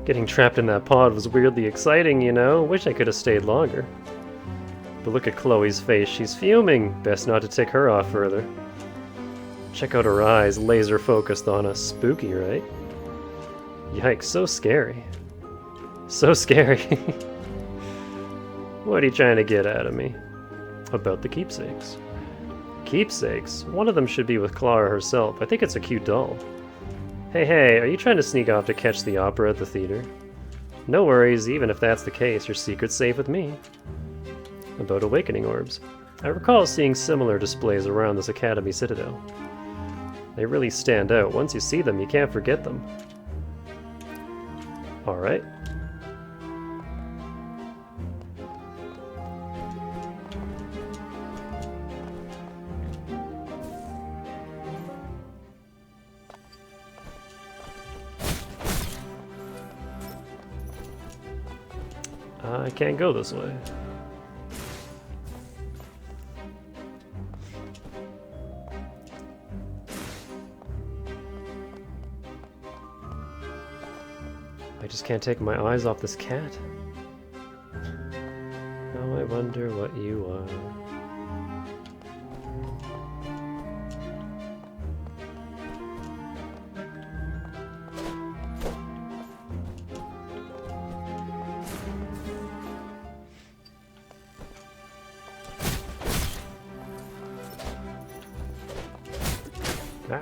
getting trapped in that pod was weirdly exciting, you know? Wish I could have stayed longer. But look at Chloe's face, she's fuming! Best not to tick her off further. Check out her eyes, laser focused on us. Spooky, right? Yikes, so scary. So scary. What are you trying to get out of me? About the keepsakes. Keepsakes? One of them should be with Clara herself. I think it's a cute doll. Hey, are you trying to sneak off to catch the opera at the theater? No worries, even if that's the case, your secret's safe with me. About awakening orbs. I recall seeing similar displays around this Academy Citadel. They really stand out. Once you see them, you can't forget them. Alright. I can't go this way. I just can't take my eyes off this cat. Now I wonder what you are. Ah.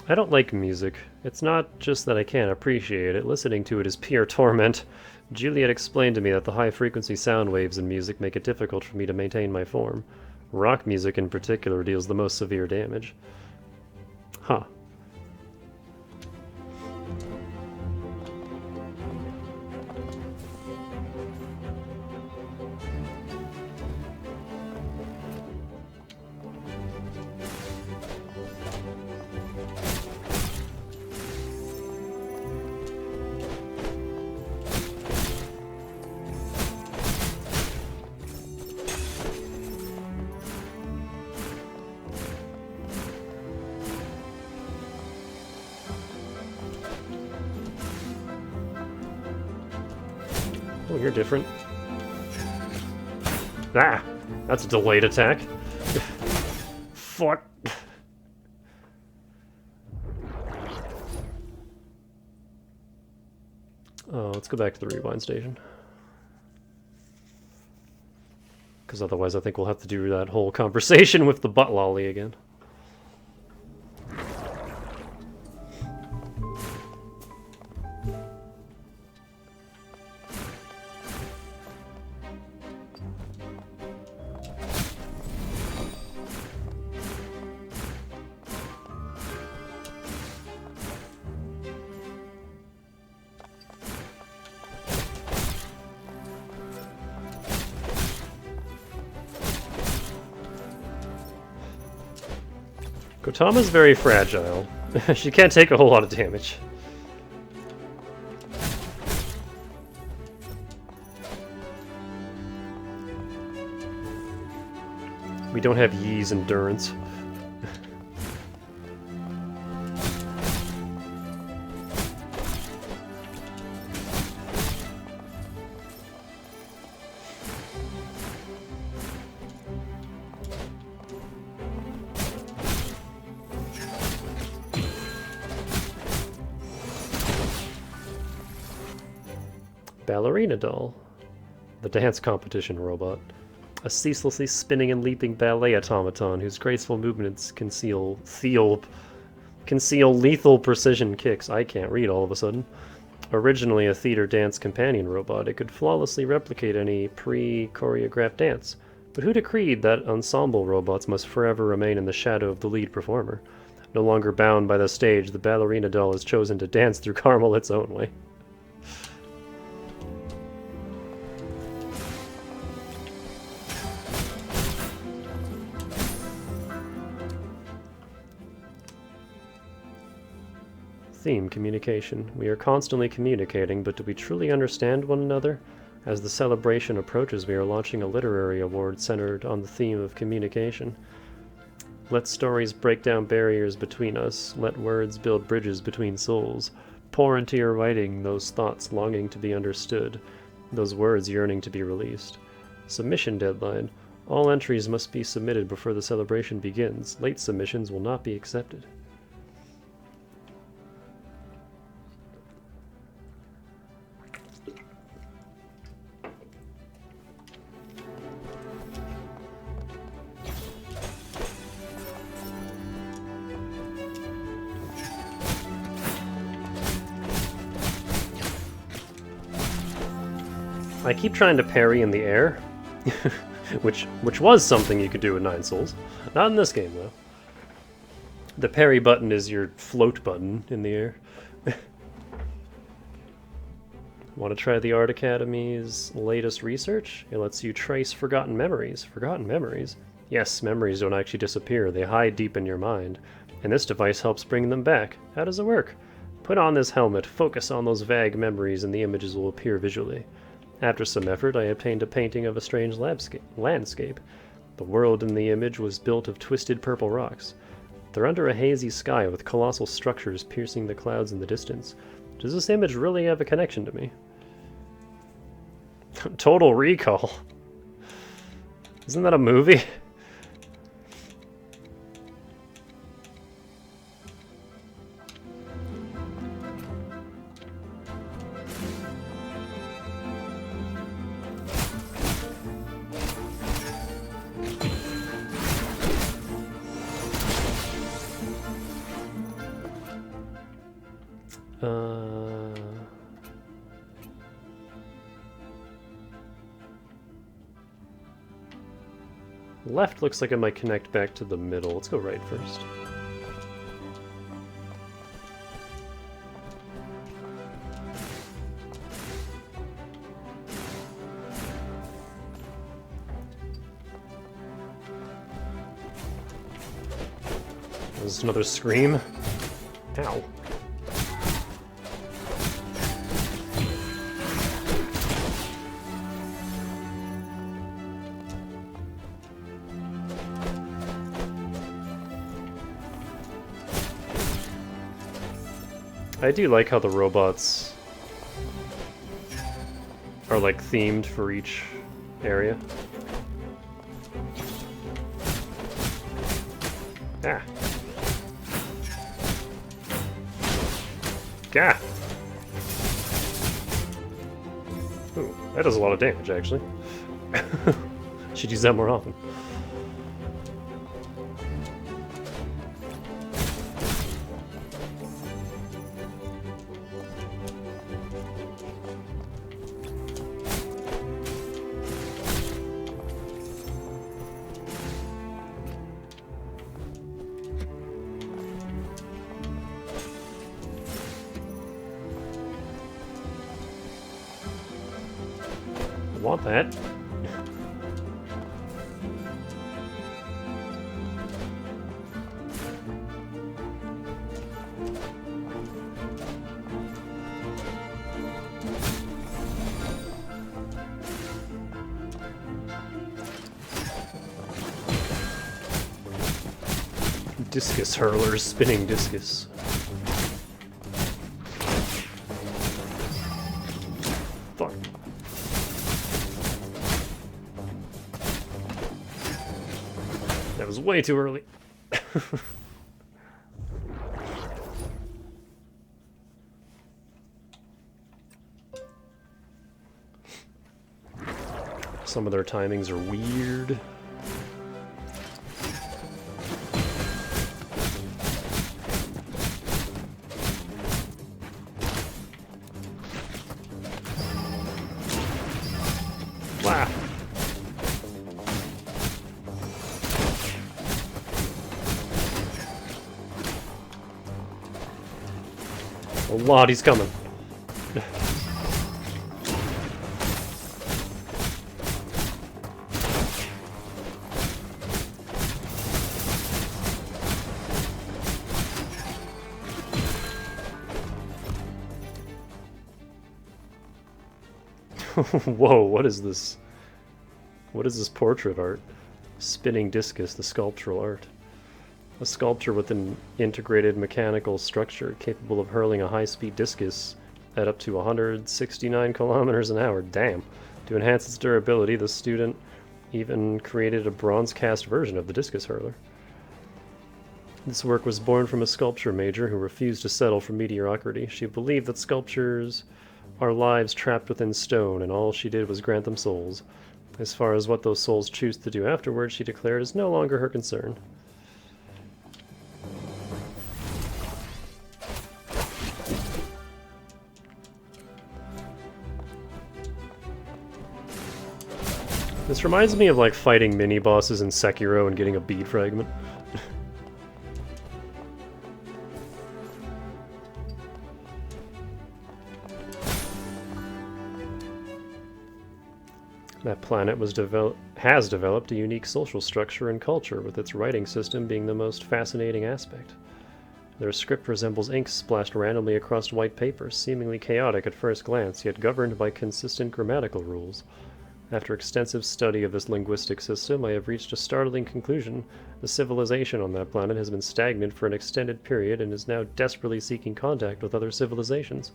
I don't like music. It's not just that I can't appreciate it, listening to it is pure torment. Juliet explained to me that the high-frequency sound waves in music make it difficult for me to maintain my form. Rock music in particular deals the most severe damage. Huh. Oh, you're different. Ah! That's a delayed attack. Fuck. Oh, let's go back to the rewind station. Because otherwise I think we'll have to do that whole conversation with the butt lolly again. Kotama's very fragile. She can't take a whole lot of damage. We don't have Yi's endurance. Ballerina doll. The dance competition robot. A ceaselessly spinning and leaping ballet automaton whose graceful movements conceal lethal precision kicks. I can't read all of a sudden. Originally a theater dance companion robot, it could flawlessly replicate any pre-choreographed dance. But who decreed that ensemble robots must forever remain in the shadow of the lead performer? No longer bound by the stage, the ballerina doll has chosen to dance through Carmel its own way. theme, communication. We are constantly communicating, but do we truly understand one another? As the celebration approaches, we are launching a literary award centered on the theme of communication. Let stories break down barriers between us. Let words build bridges between souls. Pour into your writing those thoughts longing to be understood, those words yearning to be released. Submission deadline. All entries must be submitted before the celebration begins. Late submissions will not be accepted. I keep trying to parry in the air, which was something you could do with 9 Souls. Not in this game, though. The parry button is your float button in the air. Want to try the Art Academy's latest research? It lets you trace forgotten memories. Forgotten memories? Yes, memories don't actually disappear. They hide deep in your mind. And this device helps bring them back. How does it work? Put on this helmet, focus on those vague memories, and the images will appear visually. After some effort, I obtained a painting of a strange landscape. The world in the image was built of twisted purple rocks. They're under a hazy sky with colossal structures piercing the clouds in the distance. Does this image really have a connection to me? Total Recall. Isn't that a movie? Left looks like it might connect back to the middle. Let's go right first. There's another scream. Ow. I do like how the robots are like themed for each area. Ah. Gah! Ooh, that does a lot of damage, actually. Should use that more often. Want that. Discus hurlers, spinning discus. Fuck. That was way too early. Some of their timings are weird. Wow. A lot, he's coming. Whoa, what is this? What is this portrait art? Spinning discus, the sculptural art. A sculpture with an integrated mechanical structure capable of hurling a high-speed discus at up to 169 kilometers an hour. Damn. To enhance its durability, the student even created a bronze-cast version of the discus hurler. This work was born from a sculpture major who refused to settle for mediocrity. She believed that sculptures are lives trapped within stone, and all she did was grant them souls. As far as what those souls choose to do afterwards, she declared, is no longer her concern. This reminds me of like fighting mini-bosses in Sekiro and getting a bead fragment. That planet has developed a unique social structure and culture, with its writing system being the most fascinating aspect. Their script resembles ink splashed randomly across white paper, seemingly chaotic at first glance, yet governed by consistent grammatical rules. After extensive study of this linguistic system, I have reached a startling conclusion. The civilization on that planet has been stagnant for an extended period and is now desperately seeking contact with other civilizations.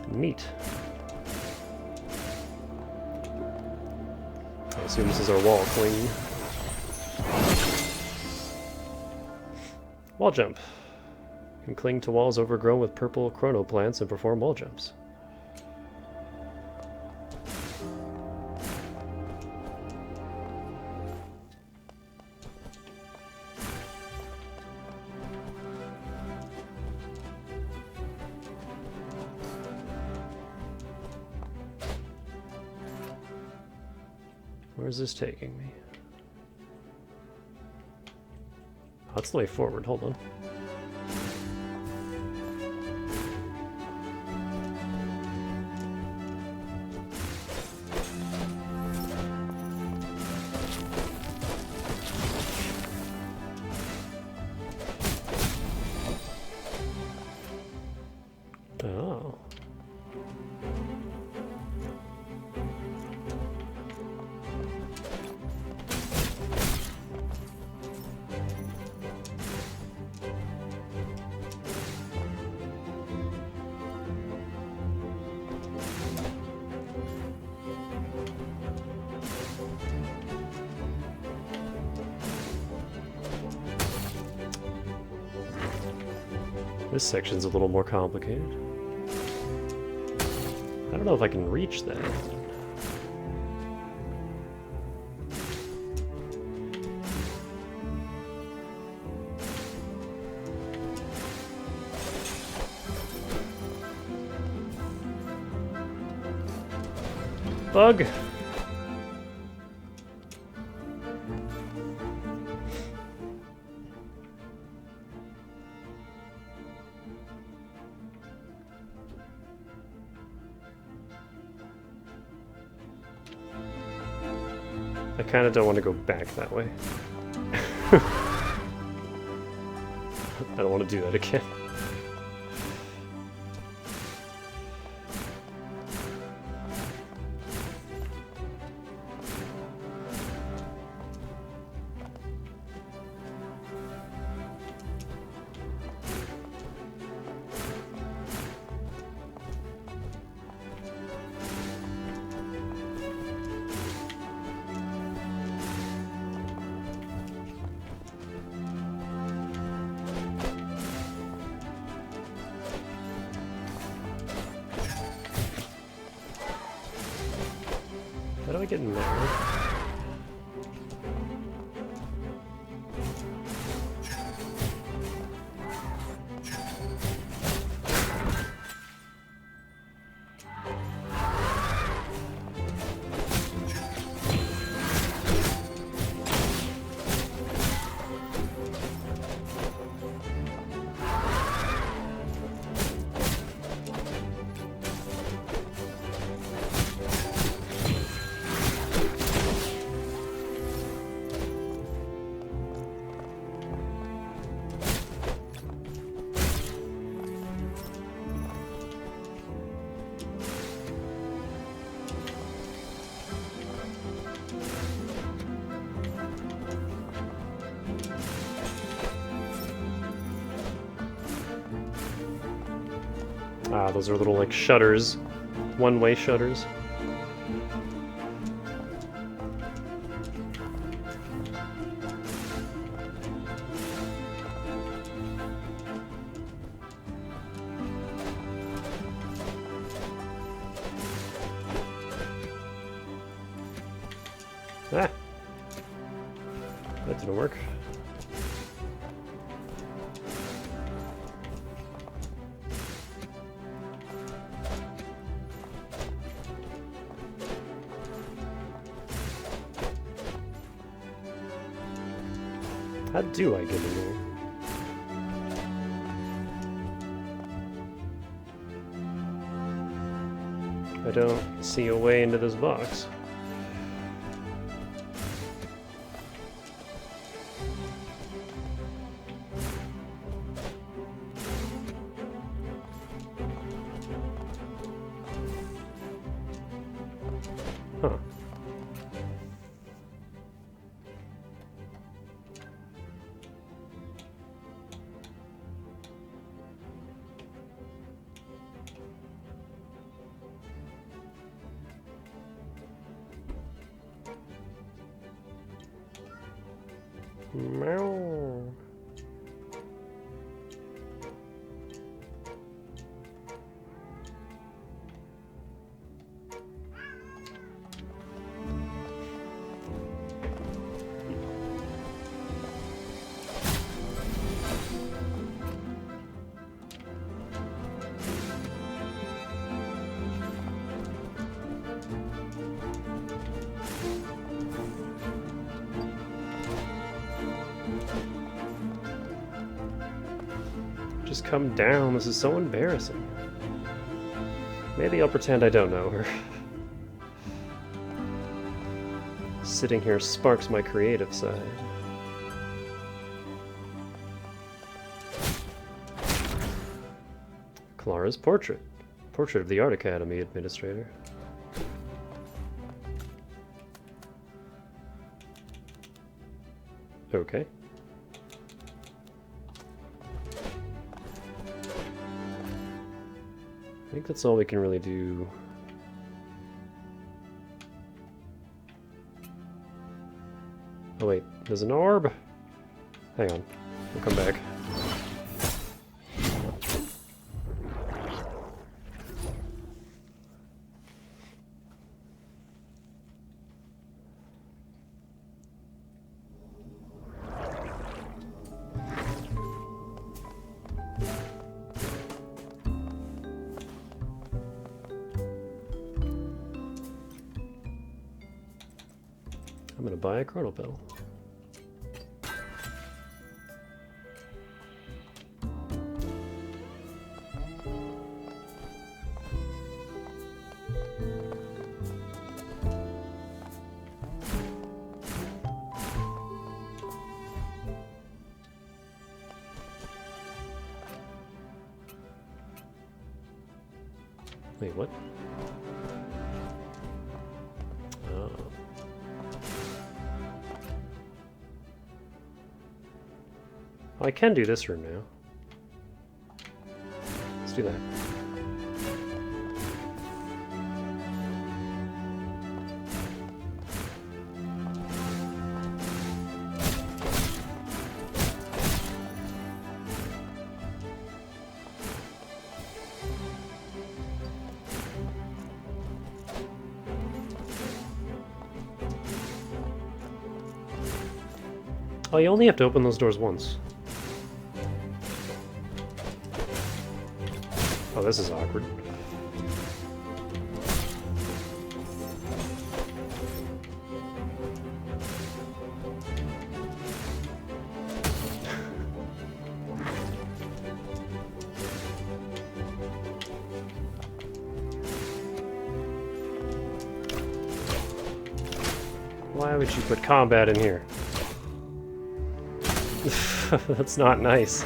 Neat. I assume this is our wall clean. Wall jump. You can cling to walls overgrown with purple chronoplants and perform wall jumps. Where's this taking me? Oh, it's the way forward. Hold on. Oh. This section's a little more complicated. I don't know if I can reach that. Bug! I kind of don't want to go back that way. I don't want to do that again. How do I get in there? Ah, those are little, like, shutters. One-way shutters. Ah! That didn't work. How do I get in there? I don't see a way into this box. Huh. Meow. Just come down. This is so embarrassing. Maybe I'll pretend I don't know her. Sitting here sparks my creative side. Clara's portrait. Portrait of the Art Academy administrator. Okay. I think that's all we can really do. Oh wait, there's an orb? Hang on, we'll come back. I'm gonna buy a chrono bell. Wait, what? Oh. I can do this room now. Let's do that. Oh, you only have to open those doors once. Oh, this is awkward. Why would you put combat in here? That's not nice.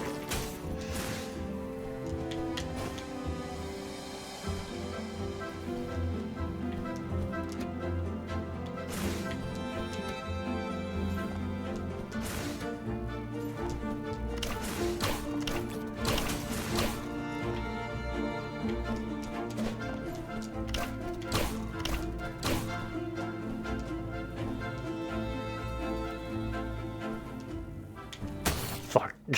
We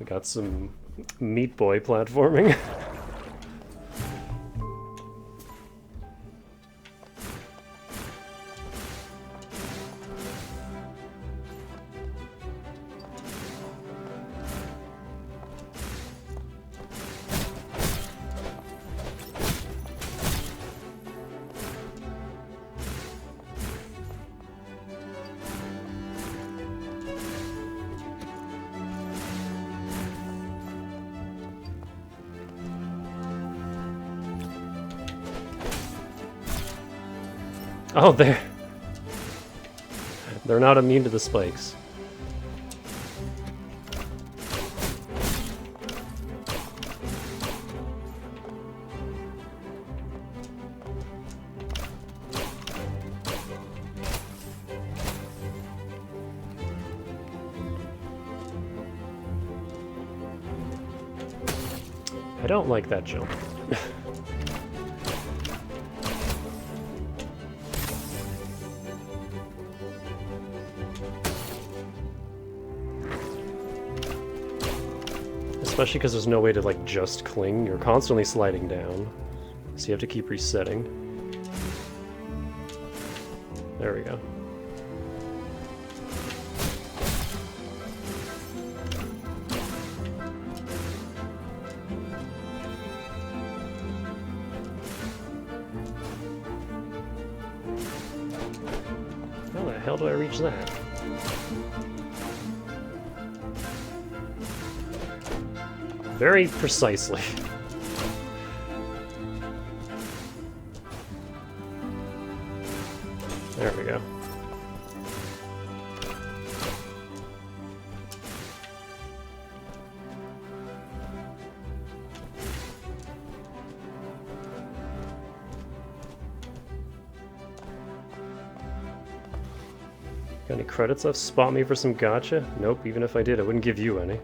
got some Meat Boy platforming. Oh, they're not immune to the spikes. I don't like that jump. Especially because there's no way to, like, just cling. You're constantly sliding down. So you have to keep resetting. There we go. How the hell do I reach that? Very precisely. There we go. Got any credits left? Spot me for some gacha? Nope, even if I did, I wouldn't give you any.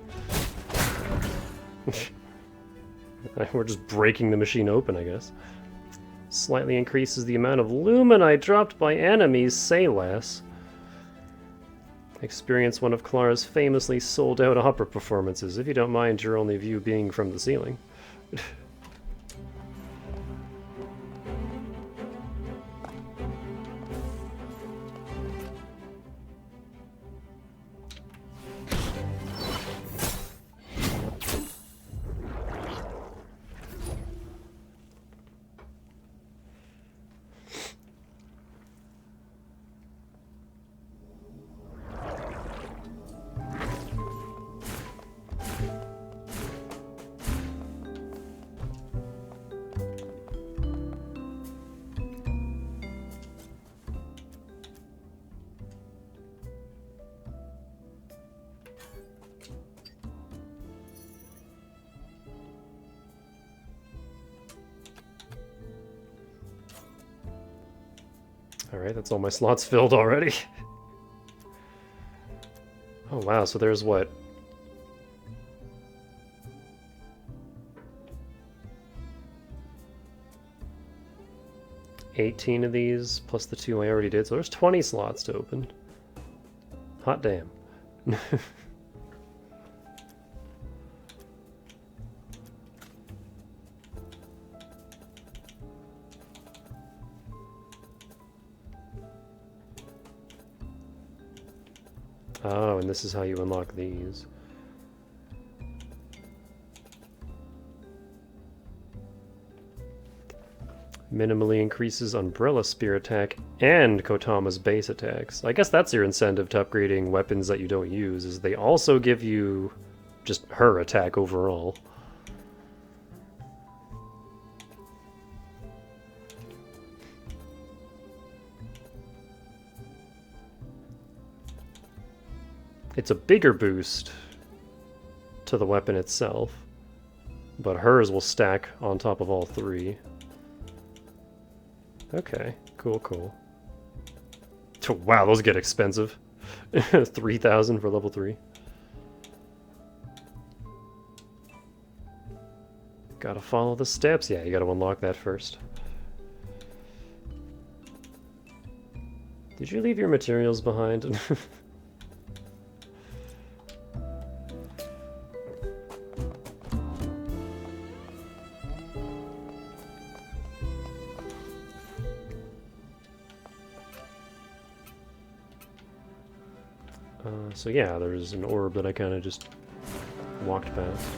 We're just breaking the machine open, I guess. Slightly increases the amount of luminite dropped by enemies, say less. Experience one of Clara's famously sold-out opera performances, if you don't mind your only view being from the ceiling. Alright, that's all my slots filled already. Oh wow, so there's what? $18 of these, plus the 2 I already did, so there's 20 slots to open. Hot damn. Oh, and this is how you unlock these. Minimally increases Umbrella Spear attack and Kotama's base attacks. I guess that's your incentive to upgrading weapons that you don't use, is they also give you just her attack overall. It's a bigger boost to the weapon itself, but hers will stack on top of all three. Okay, cool, cool. Wow, those get expensive. 3,000 for level 3. Gotta follow the steps. Yeah, you gotta unlock that first. Did you leave your materials behind? So yeah, there's an orb that I kind of just walked past.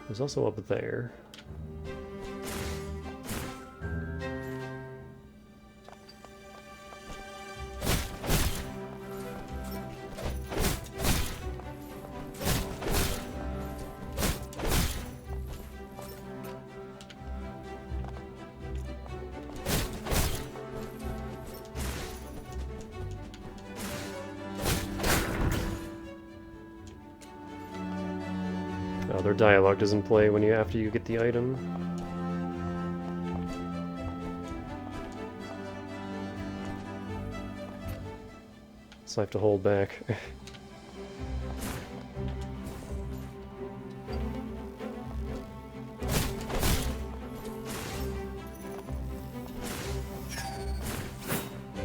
There's also up there. Oh, their dialogue doesn't play when after you get the item. So I have to hold back.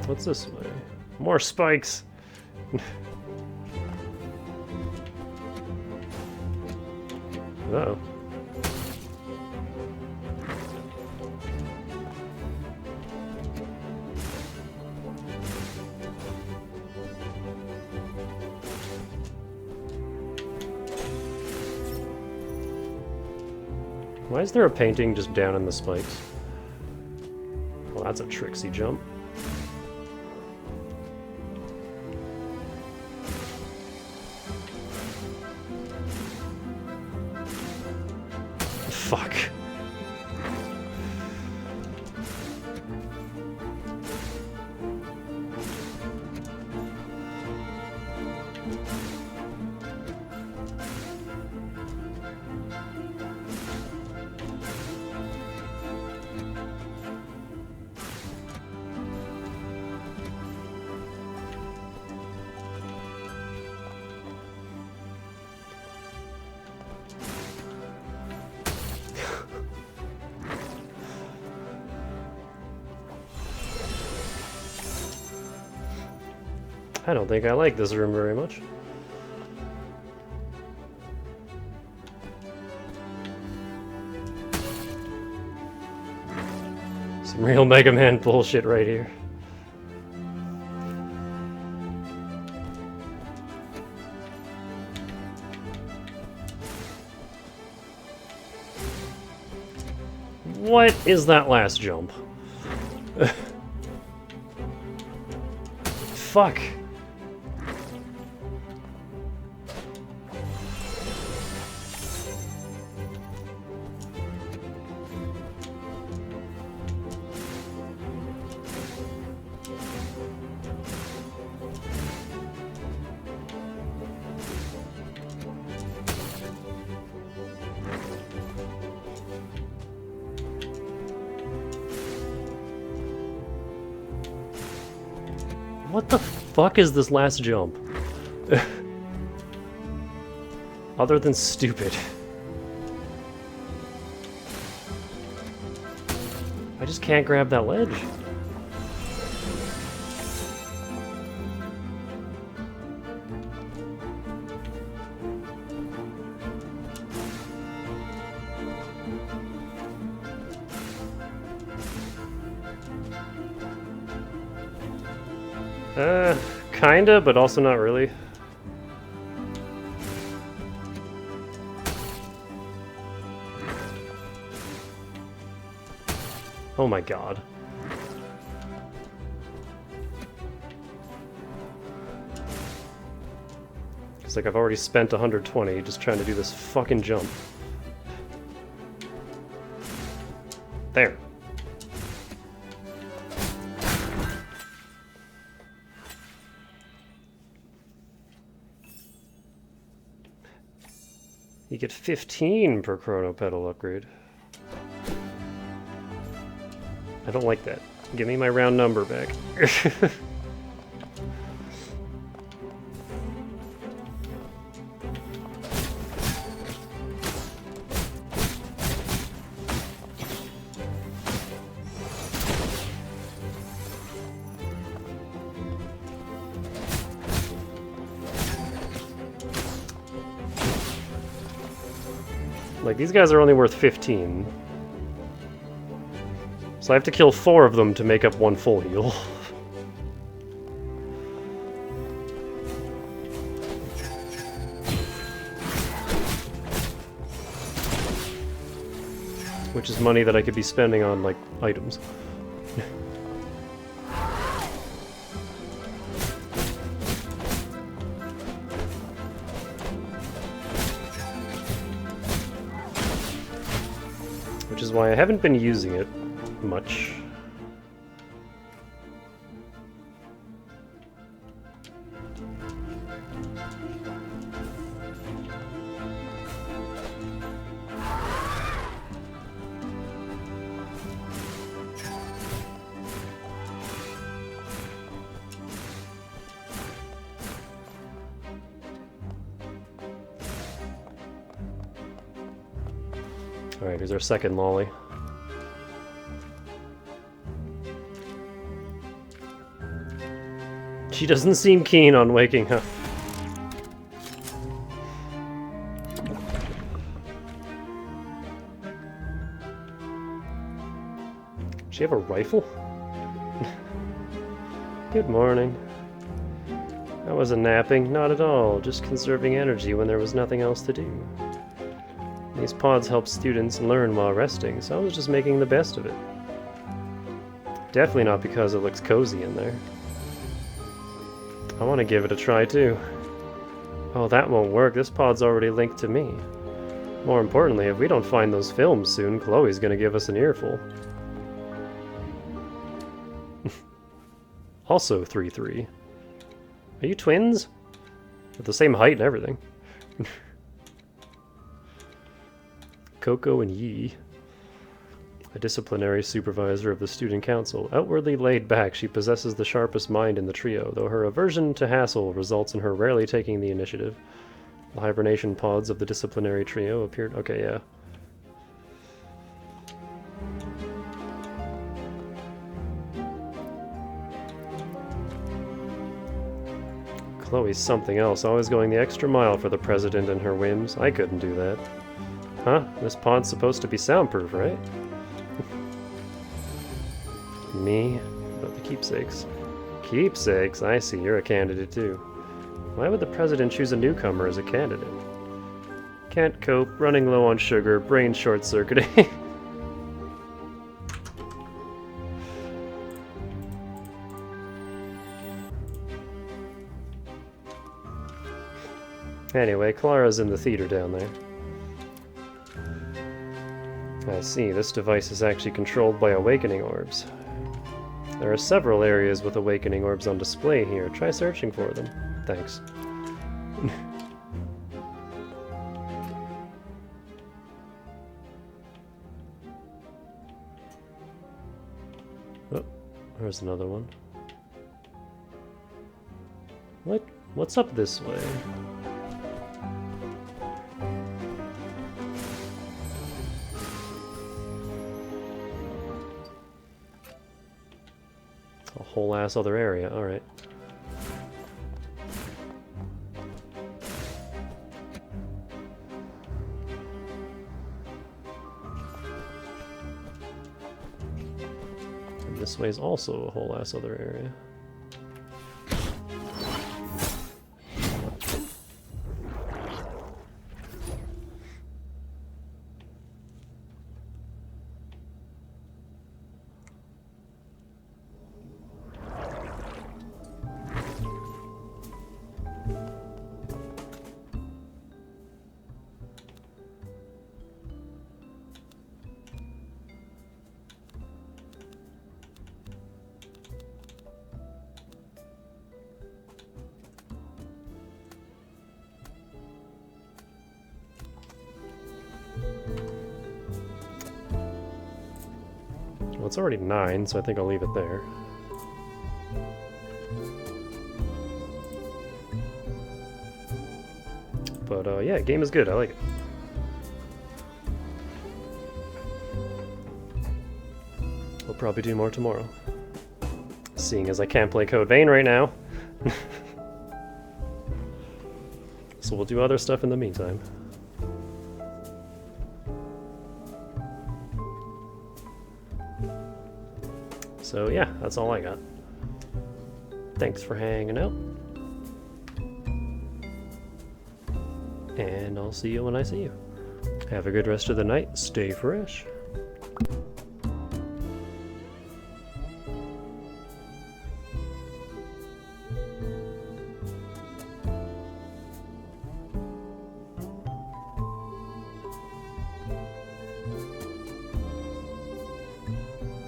What's this way? More spikes! Uh-oh. Why is there a painting just down in the spikes? Well, that's a tricksy jump. Fuck. I don't think I like this room very much. Some real Mega Man bullshit right here. What is that last jump? Fuck. What the fuck is this last jump? Other than stupid. I just can't grab that ledge. Kinda, but also not really. Oh my god. It's like I've already spent 120 just trying to do this fucking jump. There. You get 15 per chrono pedal upgrade. I don't like that. Give me my round number back. Like, these guys are only worth 15. So I have to kill 4 of them to make up 1 full heal. Which is money that I could be spending on, like, items. Which is why I haven't been using it much. Alright, here's our second lolly. She doesn't seem keen on waking up. Does she have a rifle? Good morning. I wasn't napping, not at all, just conserving energy when there was nothing else to do. These pods help students learn while resting, so I was just making the best of it. Definitely not because it looks cozy in there. I want to give it a try too. Oh, that won't work. This pod's already linked to me. More importantly, if we don't find those films soon, Chloe's gonna give us an earful. Also 3-3. Are you twins? With the same height and everything. Coco and Yi. A disciplinary supervisor of the student council. Outwardly laid back, she possesses the sharpest mind in the trio, though her aversion to hassle results in her rarely taking the initiative. The hibernation pods of the disciplinary trio appeared... Okay, yeah. Chloe's something else, always going the extra mile for the president and her whims. I couldn't do that. Huh? This pod's supposed to be soundproof, right? Me? About the keepsakes. Keepsakes? I see, you're a candidate too. Why would the president choose a newcomer as a candidate? Can't cope, running low on sugar, brain short-circuiting. Anyway, Clara's in the theater down there. I see, this device is actually controlled by awakening orbs. There are several areas with awakening orbs on display here. Try searching for them. Thanks. Oh, there's another one. What's up this way? A whole ass other area, alright. And this way is also a whole ass other area. Well, it's already 9, so I think I'll leave it there. But yeah, game is good. I like it. We'll probably do more tomorrow. Seeing as I can't play Code Vein right now. So we'll do other stuff in the meantime. So yeah, that's all I got. Thanks for hanging out. And I'll see you when I see you. Have a good rest of the night. Stay fresh.